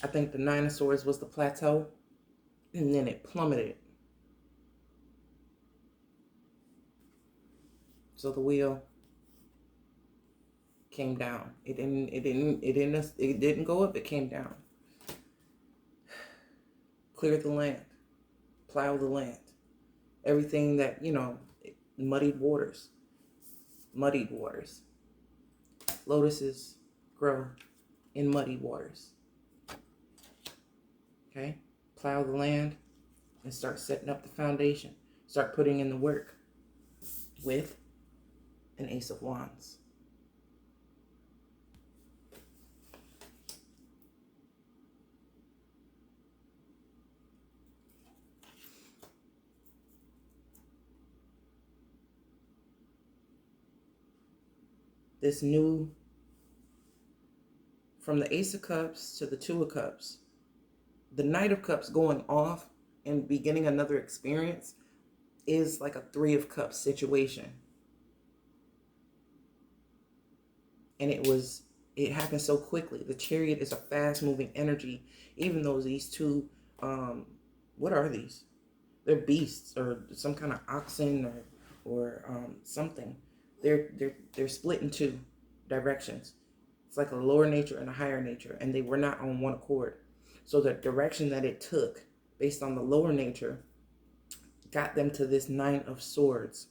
I think the Nine of Swords was the plateau, and then it plummeted. So the wheel came down. It didn't go up, it came down. Clear the land. Plow the land. Everything that, muddied waters. Muddied waters. Lotuses grow in muddy waters. Okay? Plow the land and start setting up the foundation. Start putting in the work with an Ace of Wands. This new, from the Ace of Cups to the Two of Cups, the Knight of Cups going off and beginning another experience is like a Three of Cups situation. And it happened so quickly. The Chariot is a fast moving energy, even though these two, what are these? They're beasts or some kind of oxen or something. They're split in two directions. It's like a lower nature and a higher nature, and they were not on one accord. So the direction that it took based on the lower nature, got them to this Nine of Swords.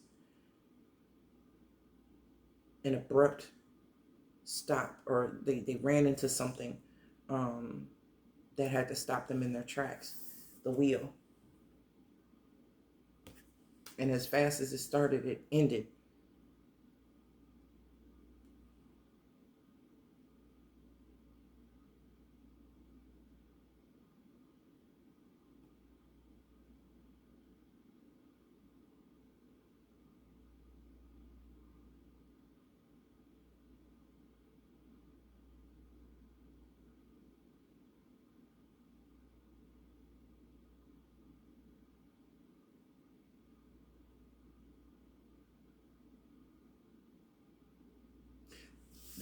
An abrupt stop, or they ran into something that had to stop them in their tracks. The wheel. And as fast as it started, it ended.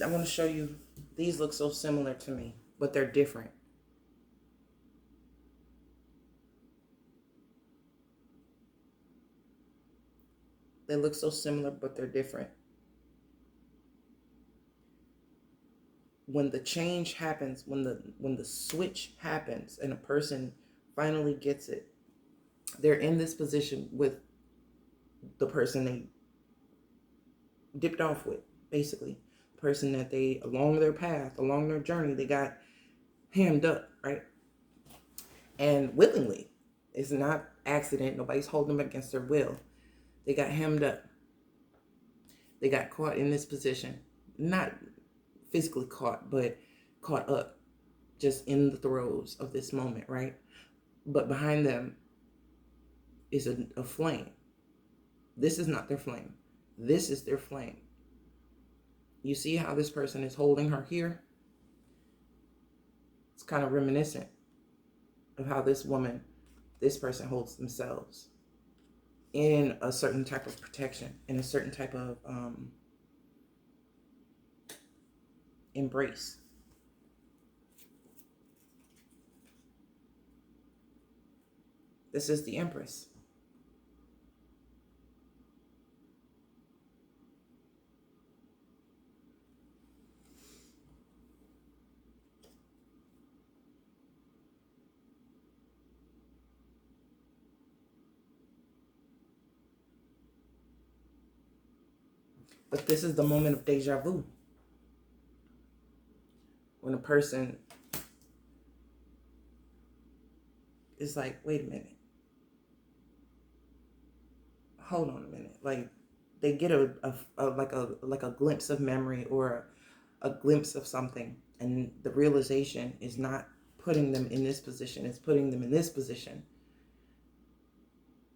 I want to show you, these look so similar to me, but they're different. They look so similar, but they're different. When the change happens, when the switch happens and a person finally gets it, they're in this position with the person they dipped off with, basically. The person that they, along their path, along their journey, they got hemmed up, right? And willingly. It's not accident. Nobody's holding them against their will. They got hemmed up. They got caught in this position. Not physically caught, but caught up. Just in the throes of this moment, right? But behind them is a flame. This is not their flame. This is their flame. You see how this person is holding her here? It's kind of reminiscent of how this person holds themselves in a certain type of protection, in a certain type of embrace. This is the Empress. But this is the moment of deja vu. When a person is like, wait a minute. Hold on a minute. Like, they get a glimpse of memory, or a glimpse of something, and the realization is not putting them in this position, it's putting them in this position.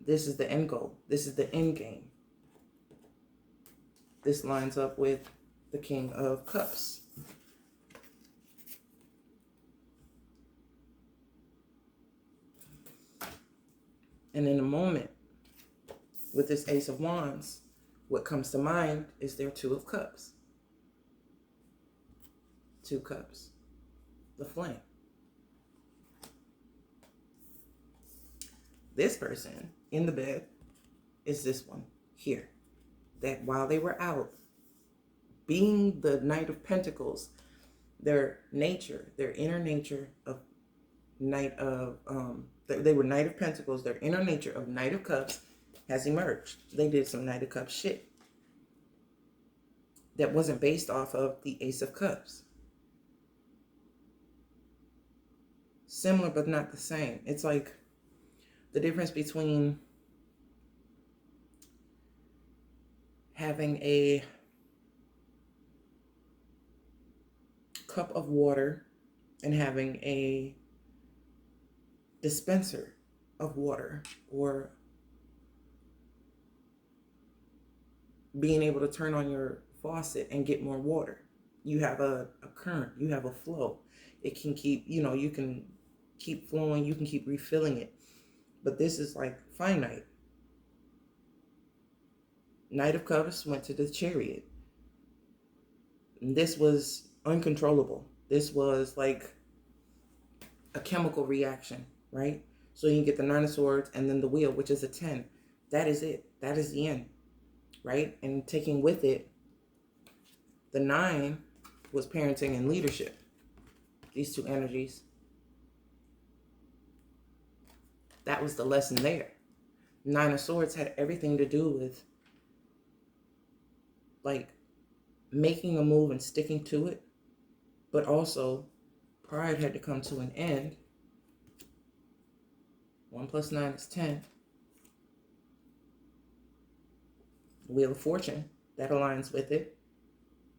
This is the end goal. This is the end game. This lines up with the King of Cups. And in a moment, with this Ace of Wands, what comes to mind is their Two of Cups. 2 cups. The flame. This person in the bed is this one here. That while they were out, being the Knight of Pentacles, their nature, their inner nature of they were Knight of Pentacles, their inner nature of Knight of Cups has emerged. They did some Knight of Cups shit that wasn't based off of the Ace of Cups. Similar but not the same. It's like the difference between having a cup of water and having a dispenser of water, or being able to turn on your faucet and get more water. You have a current, you have a flow. It can keep, you can keep flowing, you can keep refilling it. But this is like finite. Knight of Cups went to the Chariot. And this was uncontrollable. This was like a chemical reaction, right? So you get the Nine of Swords and then the Wheel, which is a 10. That is it. That is the end, right? And taking with it, the 9 was parenting and leadership. These two energies. That was the lesson there. Nine of Swords had everything to do with like making a move and sticking to it, but also pride had to come to an end. 1 + 9 is 10. Wheel of Fortune, that aligns with it.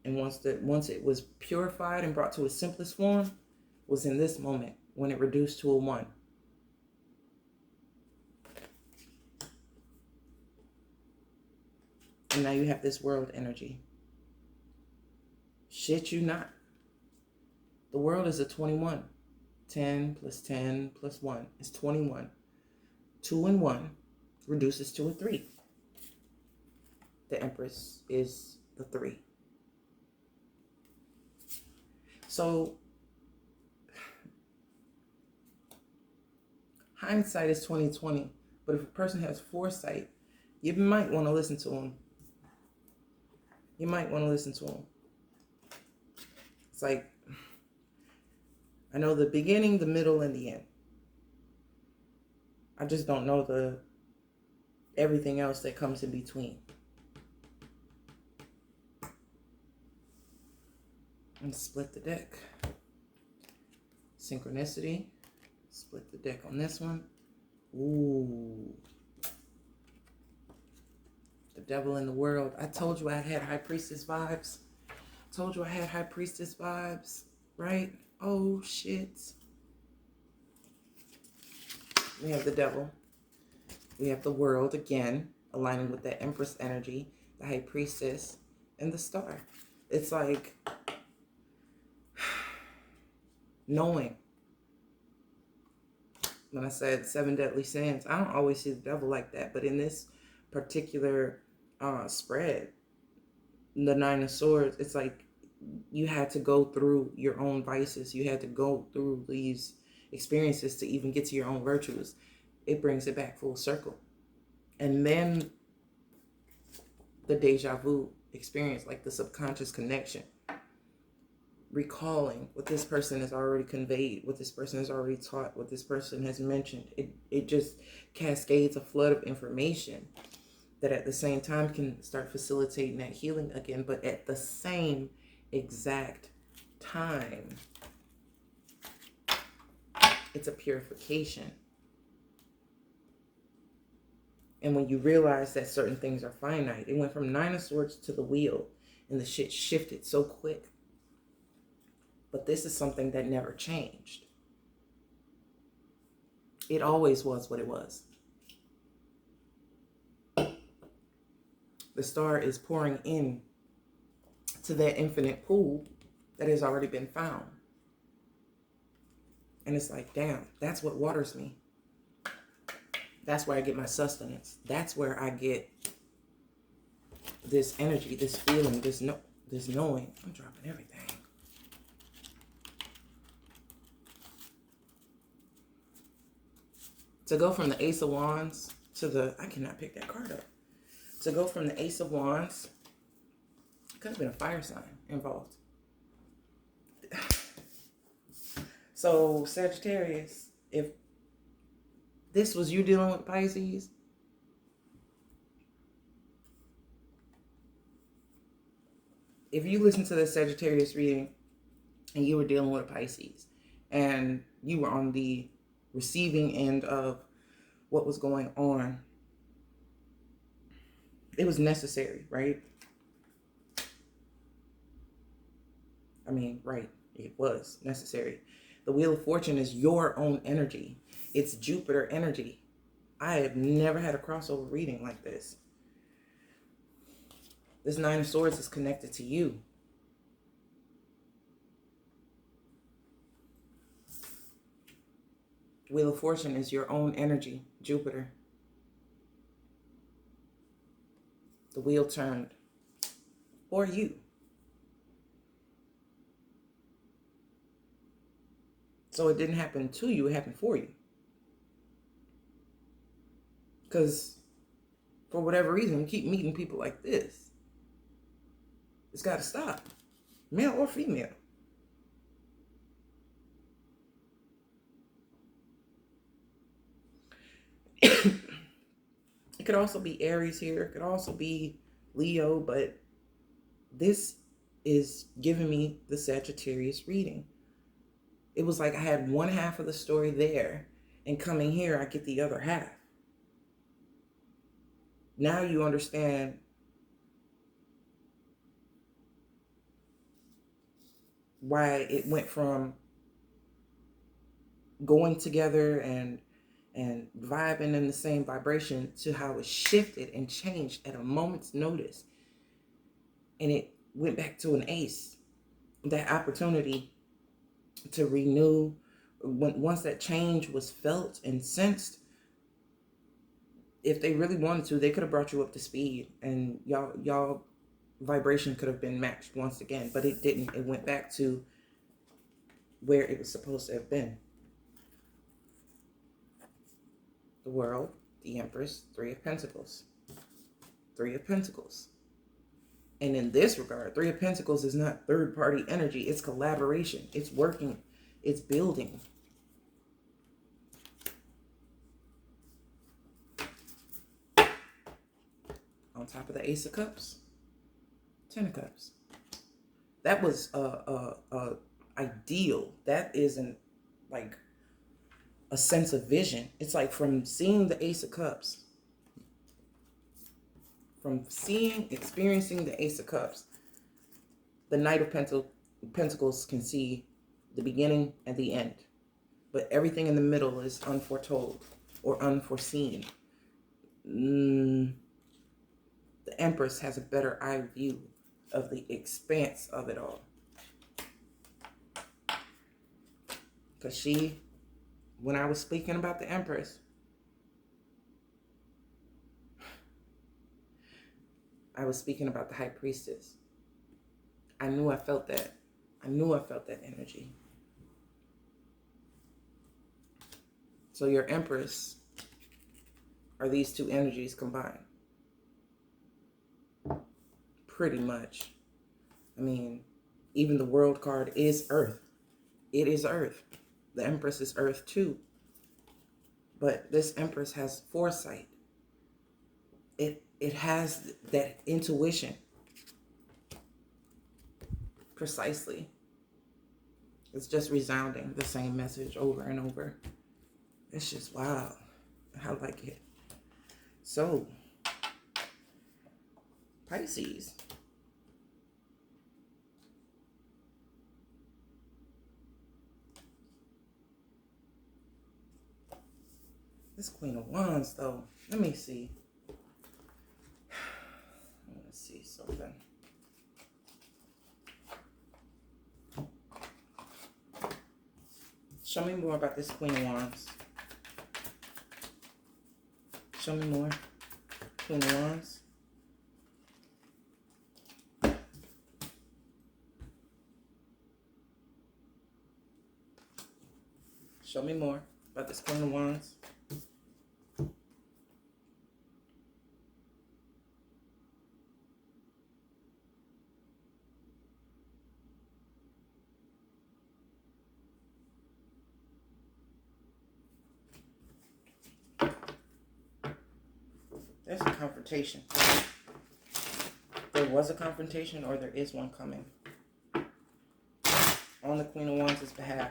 And once it was purified and brought to its simplest form, was in this moment when it reduced to a 1. And now you have this world energy. Shit you not. The world is a 21. 10 + 10 + 1 is 21. 2 and 1 reduces to a 3. The Empress is the 3. So hindsight is 20/20, but if a person has foresight, you might want to listen to them. You might want to listen to them. It's like, I know the beginning, the middle, and the end. I just don't know the everything else that comes in between. And split the deck. Synchronicity. Split the deck on this one. Ooh. The Devil in the World. I told you I had High Priestess vibes. Told you I had High Priestess vibes, right? Oh, shit. We have the Devil. We have the World again, aligning with that Empress energy, the High Priestess, and the Star. It's like knowing. When I said 7 deadly sins, I don't always see the devil like that, but in this particular spread, the 9 of Swords, it's like you had to go through your own vices. You had to go through these experiences to even get to your own virtues. It brings it back full circle. And then the deja vu experience, like the subconscious connection, recalling what this person has already conveyed, what this person has already taught, what this person has mentioned. It just cascades a flood of information that at the same time can start facilitating that healing again, but at the same exact time, it's a purification. And when you realize that certain things are finite, it went from 9 of Swords to the Wheel, and the shit shifted so quick. But this is something that never changed. It always was what it was. The Star is pouring in to that infinite pool that has already been found. And it's like, damn, that's what waters me. That's where I get my sustenance. That's where I get this energy, this feeling, this knowing. I'm dropping everything. To go from the Ace of Wands to the, I cannot pick that card up. To go from the Ace of Wands, could have been a fire sign involved. So Sagittarius, if this was you dealing with Pisces, if you listen to the Sagittarius reading and you were dealing with a Pisces and you were on the receiving end of what was going on, it was necessary, right? I mean, right, it was necessary. The Wheel of Fortune is your own energy. It's Jupiter energy. I have never had a crossover reading like this. This 9 of Swords is connected to you. Wheel of Fortune is your own energy, Jupiter. The wheel turned for you. So it didn't happen to you, it happened for you. Because for whatever reason, you keep meeting people like this. It's got to stop, male or female. It could also be Aries here. It could also be Leo, but this is giving me the Sagittarius reading. It was like I had one half of the story there, and coming here, I get the other half. Now you understand why it went from going together and vibing in the same vibration to how it shifted and changed at a moment's notice. And it went back to an ace. That opportunity to renew, once that change was felt and sensed, if they really wanted to, they could have brought you up to speed, and y'all vibration could have been matched once again, but it didn't. It went back to where it was supposed to have been. The World, the Empress, Three of Pentacles. Three of Pentacles. And in this regard, Three of Pentacles is not third-party energy. It's collaboration. It's working. It's building. On top of the Ace of Cups, Ten of Cups. That was ideal. That isn't like a sense of vision. It's like from seeing the Ace of Cups, from experiencing the Ace of Cups, the Knight of Pentacles can see the beginning and the end. But everything in the middle is unforetold or unforeseen. The Empress has a better eye view of the expanse of it all. Because when I was speaking about the Empress, I was speaking about the High Priestess. I knew I felt that. I knew I felt that energy. So your Empress are these two energies combined. Pretty much. I mean, even the World card is Earth. It is Earth. The Empress is Earth too. But this Empress has foresight. It has that intuition. Precisely. It's just resounding the same message over and over. It's just wow. I like it. So, Pisces. This Queen of Wands, though. Let me see. I want to see something. Show me more about this Queen of Wands. Show me more. Queen of Wands. Show me more about this Queen of Wands. There's a confrontation. There was a confrontation, or there is one coming. On the Queen of Wands' behalf.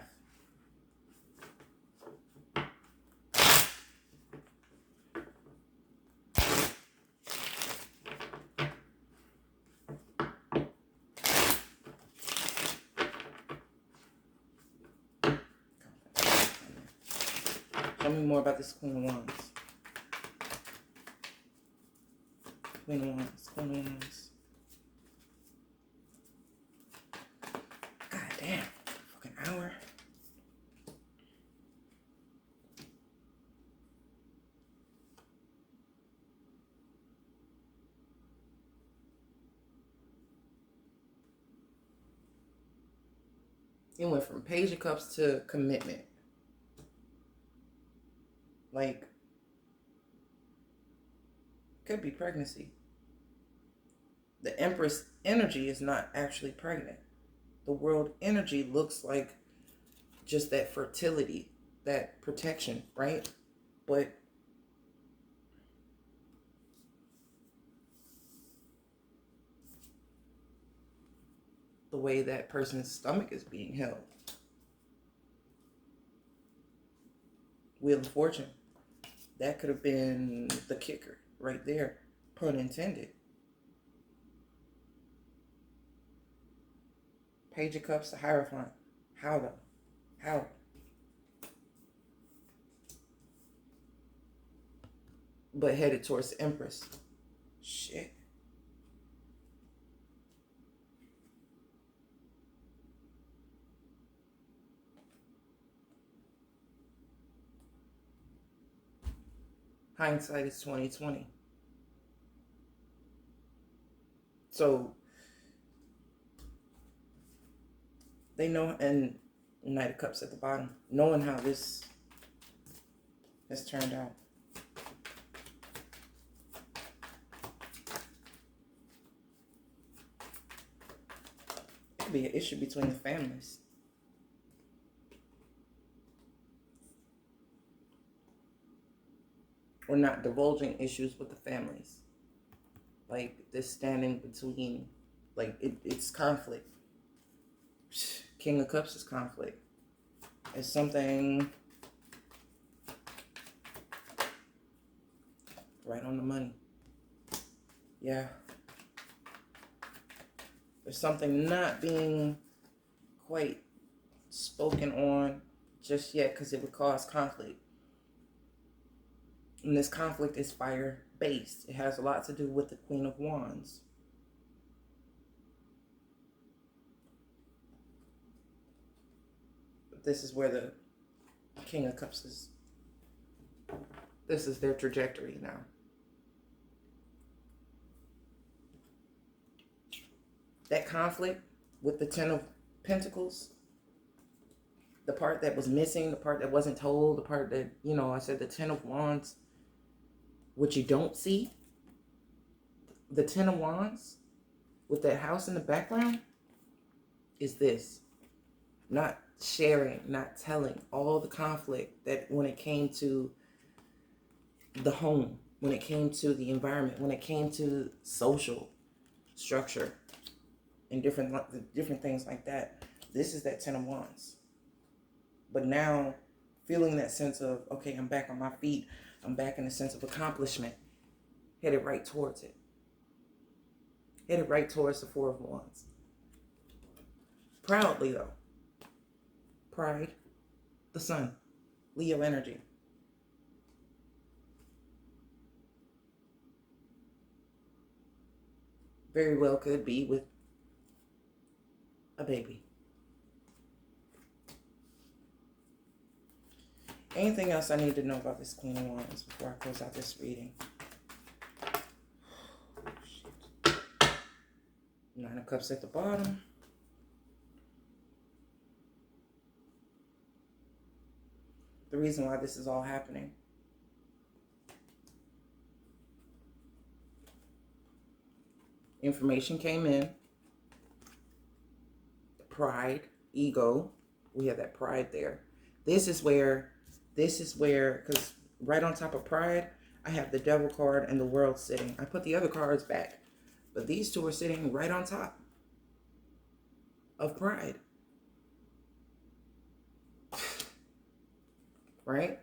Tell me more about this Queen of Wands. Queen of Wands. Queen of Wands. God damn. Fucking hour. It went from Page of Cups to commitment. Like, could be pregnancy. The Empress energy is not actually pregnant. The World energy looks like just that fertility, that protection, right? But the way that person's stomach is being held. Wheel of Fortune. That could have been the kicker right there. Pun intended. Page of Cups, the Hierophant. How though? How? But headed towards the Empress. Shit. Hindsight is 2020. So they know, and Knight of Cups at the bottom, knowing how this has turned out. It could be an issue between the families. Or not divulging issues with the families. Like this standing between, like it's conflict. King of Cups is conflict. It's something right on the money. Yeah. There's something not being quite spoken on just yet because it would cause conflict. And this conflict is fire-based. It has a lot to do with the Queen of Wands. But this is where the King of Cups is. This is their trajectory now. That conflict with the Ten of Pentacles, the part that was missing, the part that wasn't told, the part that, you know, I said the Ten of Wands, what you don't see, the Ten of Wands with that house in the background is this. Not sharing, not telling all the conflict that when it came to the home, when it came to the environment, when it came to social structure and different things like that. This is that Ten of Wands. But now feeling that sense of, okay, I'm back on my feet. I'm back in a sense of accomplishment. Headed right towards it. Headed right towards the Four of Wands. Proudly though. Pride. The Sun. Leo energy. Very well could be with a baby. Anything else I need to know about this Queen of Wands before I close out this reading? Shit. Nine of Cups at the bottom. The reason why this is all happening. Information came in. Pride, ego. We have that pride there. This is where, because right on top of pride, I have the Devil card and the World sitting. I put the other cards back, but these two are sitting right on top of pride. Right?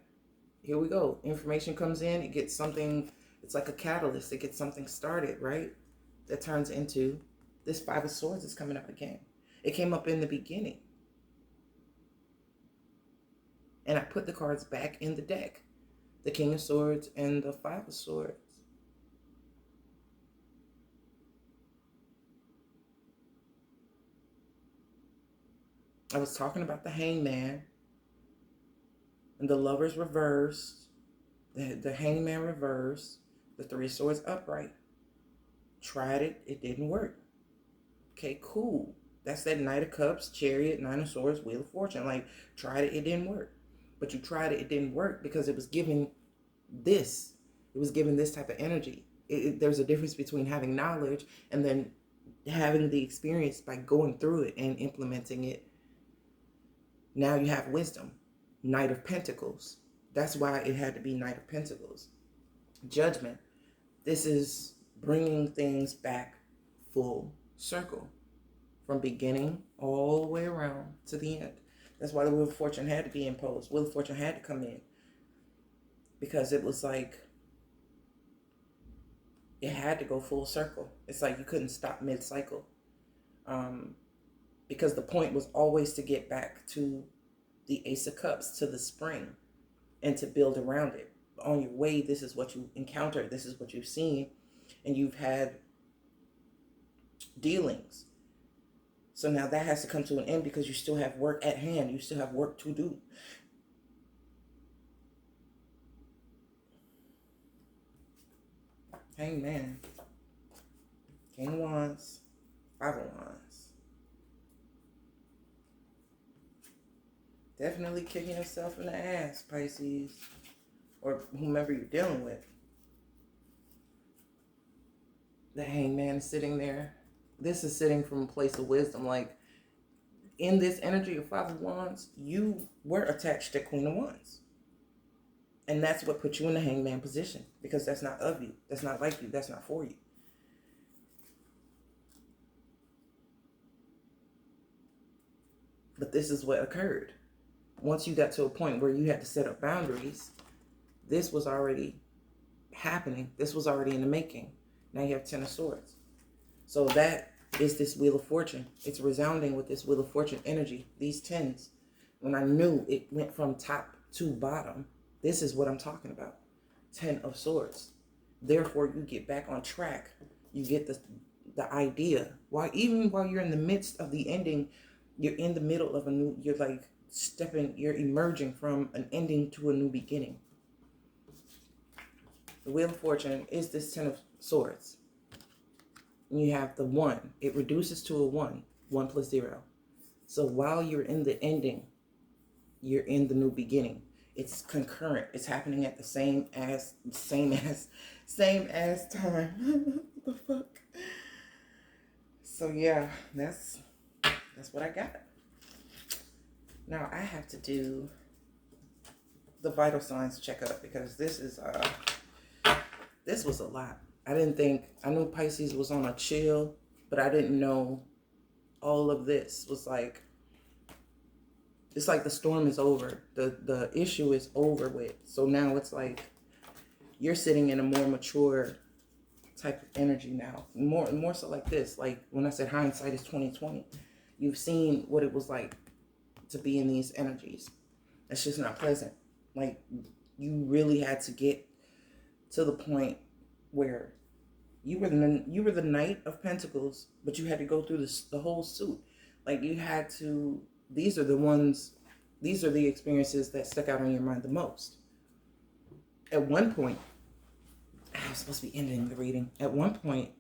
Here we go. Information comes in. It gets something. It's like a catalyst. It gets something started, right? That turns into this Five of Swords is coming up again. It came up in the beginning. And I put the cards back in the deck. The King of Swords and the Five of Swords. I was talking about the Hangman. And the Lovers reversed. The Hangman reversed. The Three of Swords upright. Tried it. It didn't work. Okay, cool. That's that Knight of Cups, Chariot, Nine of Swords, Wheel of Fortune. Like, tried it. It didn't work. But you tried it. It didn't work because it was giving this. It was giving this type of energy. There's a difference between having knowledge and then having the experience by going through it and implementing it. Now you have wisdom. Knight of Pentacles. That's why it had to be Knight of Pentacles. Judgment. This is bringing things back full circle. from beginning all the way around to the end. That's why the Wheel of Fortune had to be imposed. Wheel of Fortune had to come in. Because it was like, it had to go full circle. It's like you couldn't stop mid-cycle. Because the point was always to get back to the Ace of Cups, to the spring, and to build around it. On your way, this is what you encountered. This is what you've seen. And you've had dealings. So now that has to come to an end because you still have work at hand. You still have work to do. Hangman. King of Wands. Five of Wands. Definitely kicking yourself in the ass, Pisces. Or whomever you're dealing with. The Hangman is sitting there. This is sitting from a place of wisdom. Like, in this energy of Five of Wands, you were attached to Queen of Wands. And that's what put you in the Hangman position. Because that's not of you. That's not like you. That's not for you. But this is what occurred. Once you got to a point where you had to set up boundaries, this was already happening. This was already in the making. Now you have Ten of Swords. So that is this Wheel of Fortune. It's resounding with this Wheel of Fortune energy. These tens. When I knew it went from top to bottom, this is what I'm talking about. Ten of Swords. Therefore, you get back on track. You get the idea. Even while you're in the midst of the ending, you're in the middle of a new, you're like you're emerging from an ending to a new beginning. The Wheel of Fortune is this Ten of Swords. And you have the 1. It reduces to a 1. 1 plus 0. So while you're in the ending, you're in the new beginning. It's concurrent. It's happening at the same as time. What the fuck? So yeah, that's what I got. Now I have to do the vital signs checkup because this was a lot. I knew Pisces was on a chill, but I didn't know all of this was like, it's like the storm is over. The issue is over with. So now it's like you're sitting in a more mature type of energy now. More so like this. Like when I said hindsight is 20/20, you've seen what it was like to be in these energies. It's just not pleasant. Like you really had to get to the point where you were the Knight of Pentacles, but you had to go through the whole suit. Like you had to. These are the experiences that stuck out in your mind the most. At one point, I was supposed to be ending the reading. At one point,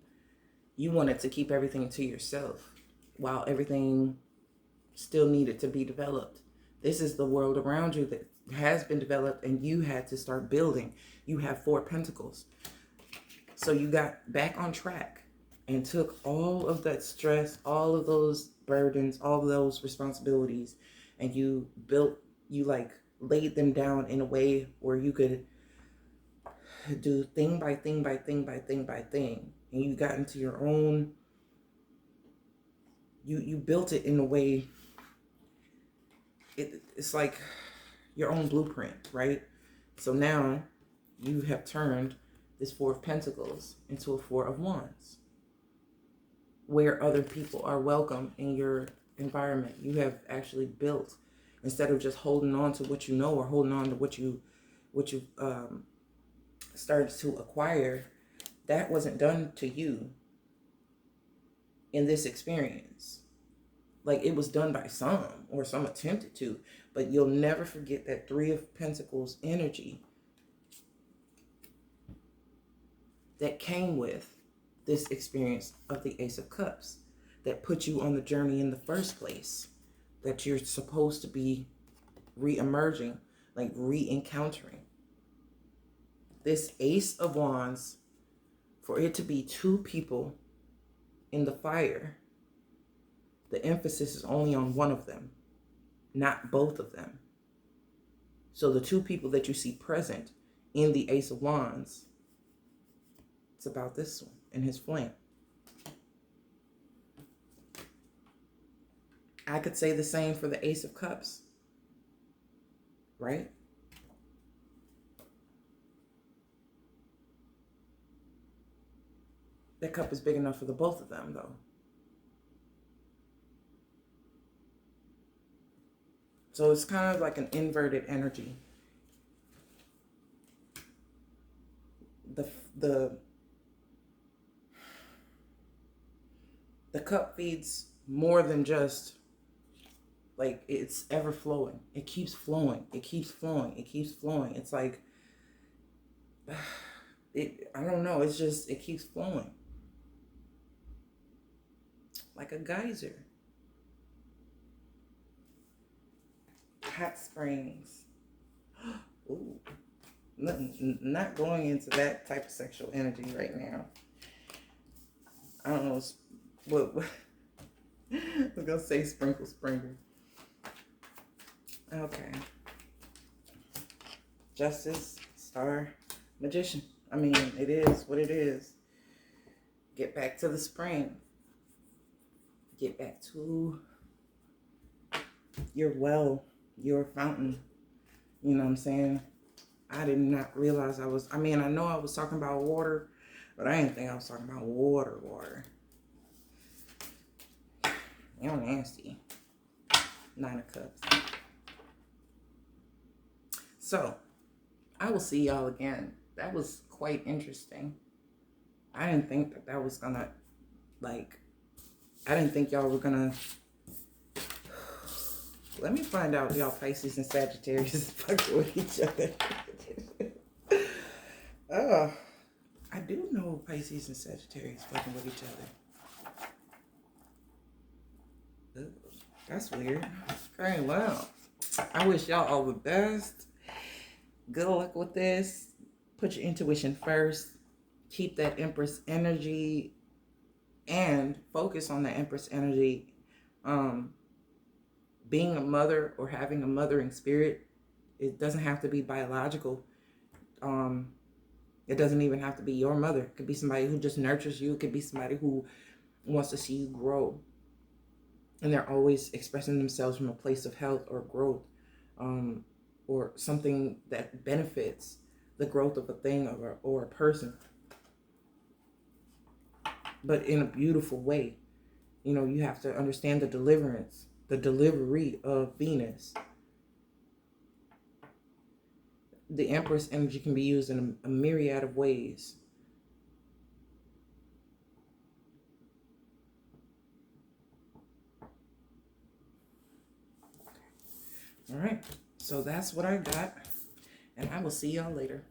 you wanted to keep everything to yourself while everything still needed to be developed. This is the world around you that has been developed and you had to start building. You have 4 Pentacles. So you got back on track and took all of that stress, all of those burdens, all of those responsibilities, and you laid them down in a way where you could do thing by thing by thing by thing by thing. And you got into your own, you built it in a way, it's like your own blueprint, right? So now you have turned this 4 of Pentacles into a 4 of Wands, where other people are welcome in your environment. You have actually built, instead of just holding on to what you know or holding on to what you started to acquire. That wasn't done to you in this experience. Like it was done by some, or some attempted to, but you'll never forget that 3 of Pentacles energy that came with this experience of the Ace of Cups that put you on the journey in the first place, that you're supposed to be re-emerging, like re-encountering. This Ace of Wands, for it to be 2 people in the fire, the emphasis is only on one of them, not both of them. So the 2 people that you see present in the Ace of Wands, it's about this one and his flame. I could say the same for the Ace of Cups, right? That cup is big enough for the both of them, though. So it's kind of like an inverted energy. The the the cup feeds more than just like it's ever flowing. It keeps flowing. It keeps flowing. It keeps flowing. It's like I don't know. It's just it keeps flowing like a geyser. Hot springs. Ooh, not going into that type of sexual energy right now. I don't know what I was gonna say sprinkle sprinkle. Okay. Justice, Star, Magician. I mean, it is what it is. Get back to the spring. Get back to your well, your fountain. You know what I'm saying? I did not realize I know I was talking about water, but I didn't think I was talking about water. You're nasty. 9 of Cups. So, I will see y'all again. That was quite interesting. I didn't think that was gonna, like, I didn't think y'all were gonna. Let me find out y'all Pisces and Sagittarius is fucking with each other. I do know Pisces and Sagittarius fucking with each other. Ugh, that's weird. Okay, well, I wish y'all all the best. Good luck with this. Put your intuition first. Keep that Empress energy and focus on the Empress energy. Being a mother or having a mothering spirit, it doesn't have to be biological. It doesn't even have to be your mother. It could be somebody who just nurtures you. It could be somebody who wants to see you grow. And they're always expressing themselves from a place of health or growth, or something that benefits the growth of a thing or a person, but in a beautiful way. You know, you have to understand the delivery of Venus. The Empress energy can be used in a myriad of ways. All right, so that's what I got, and I will see y'all later.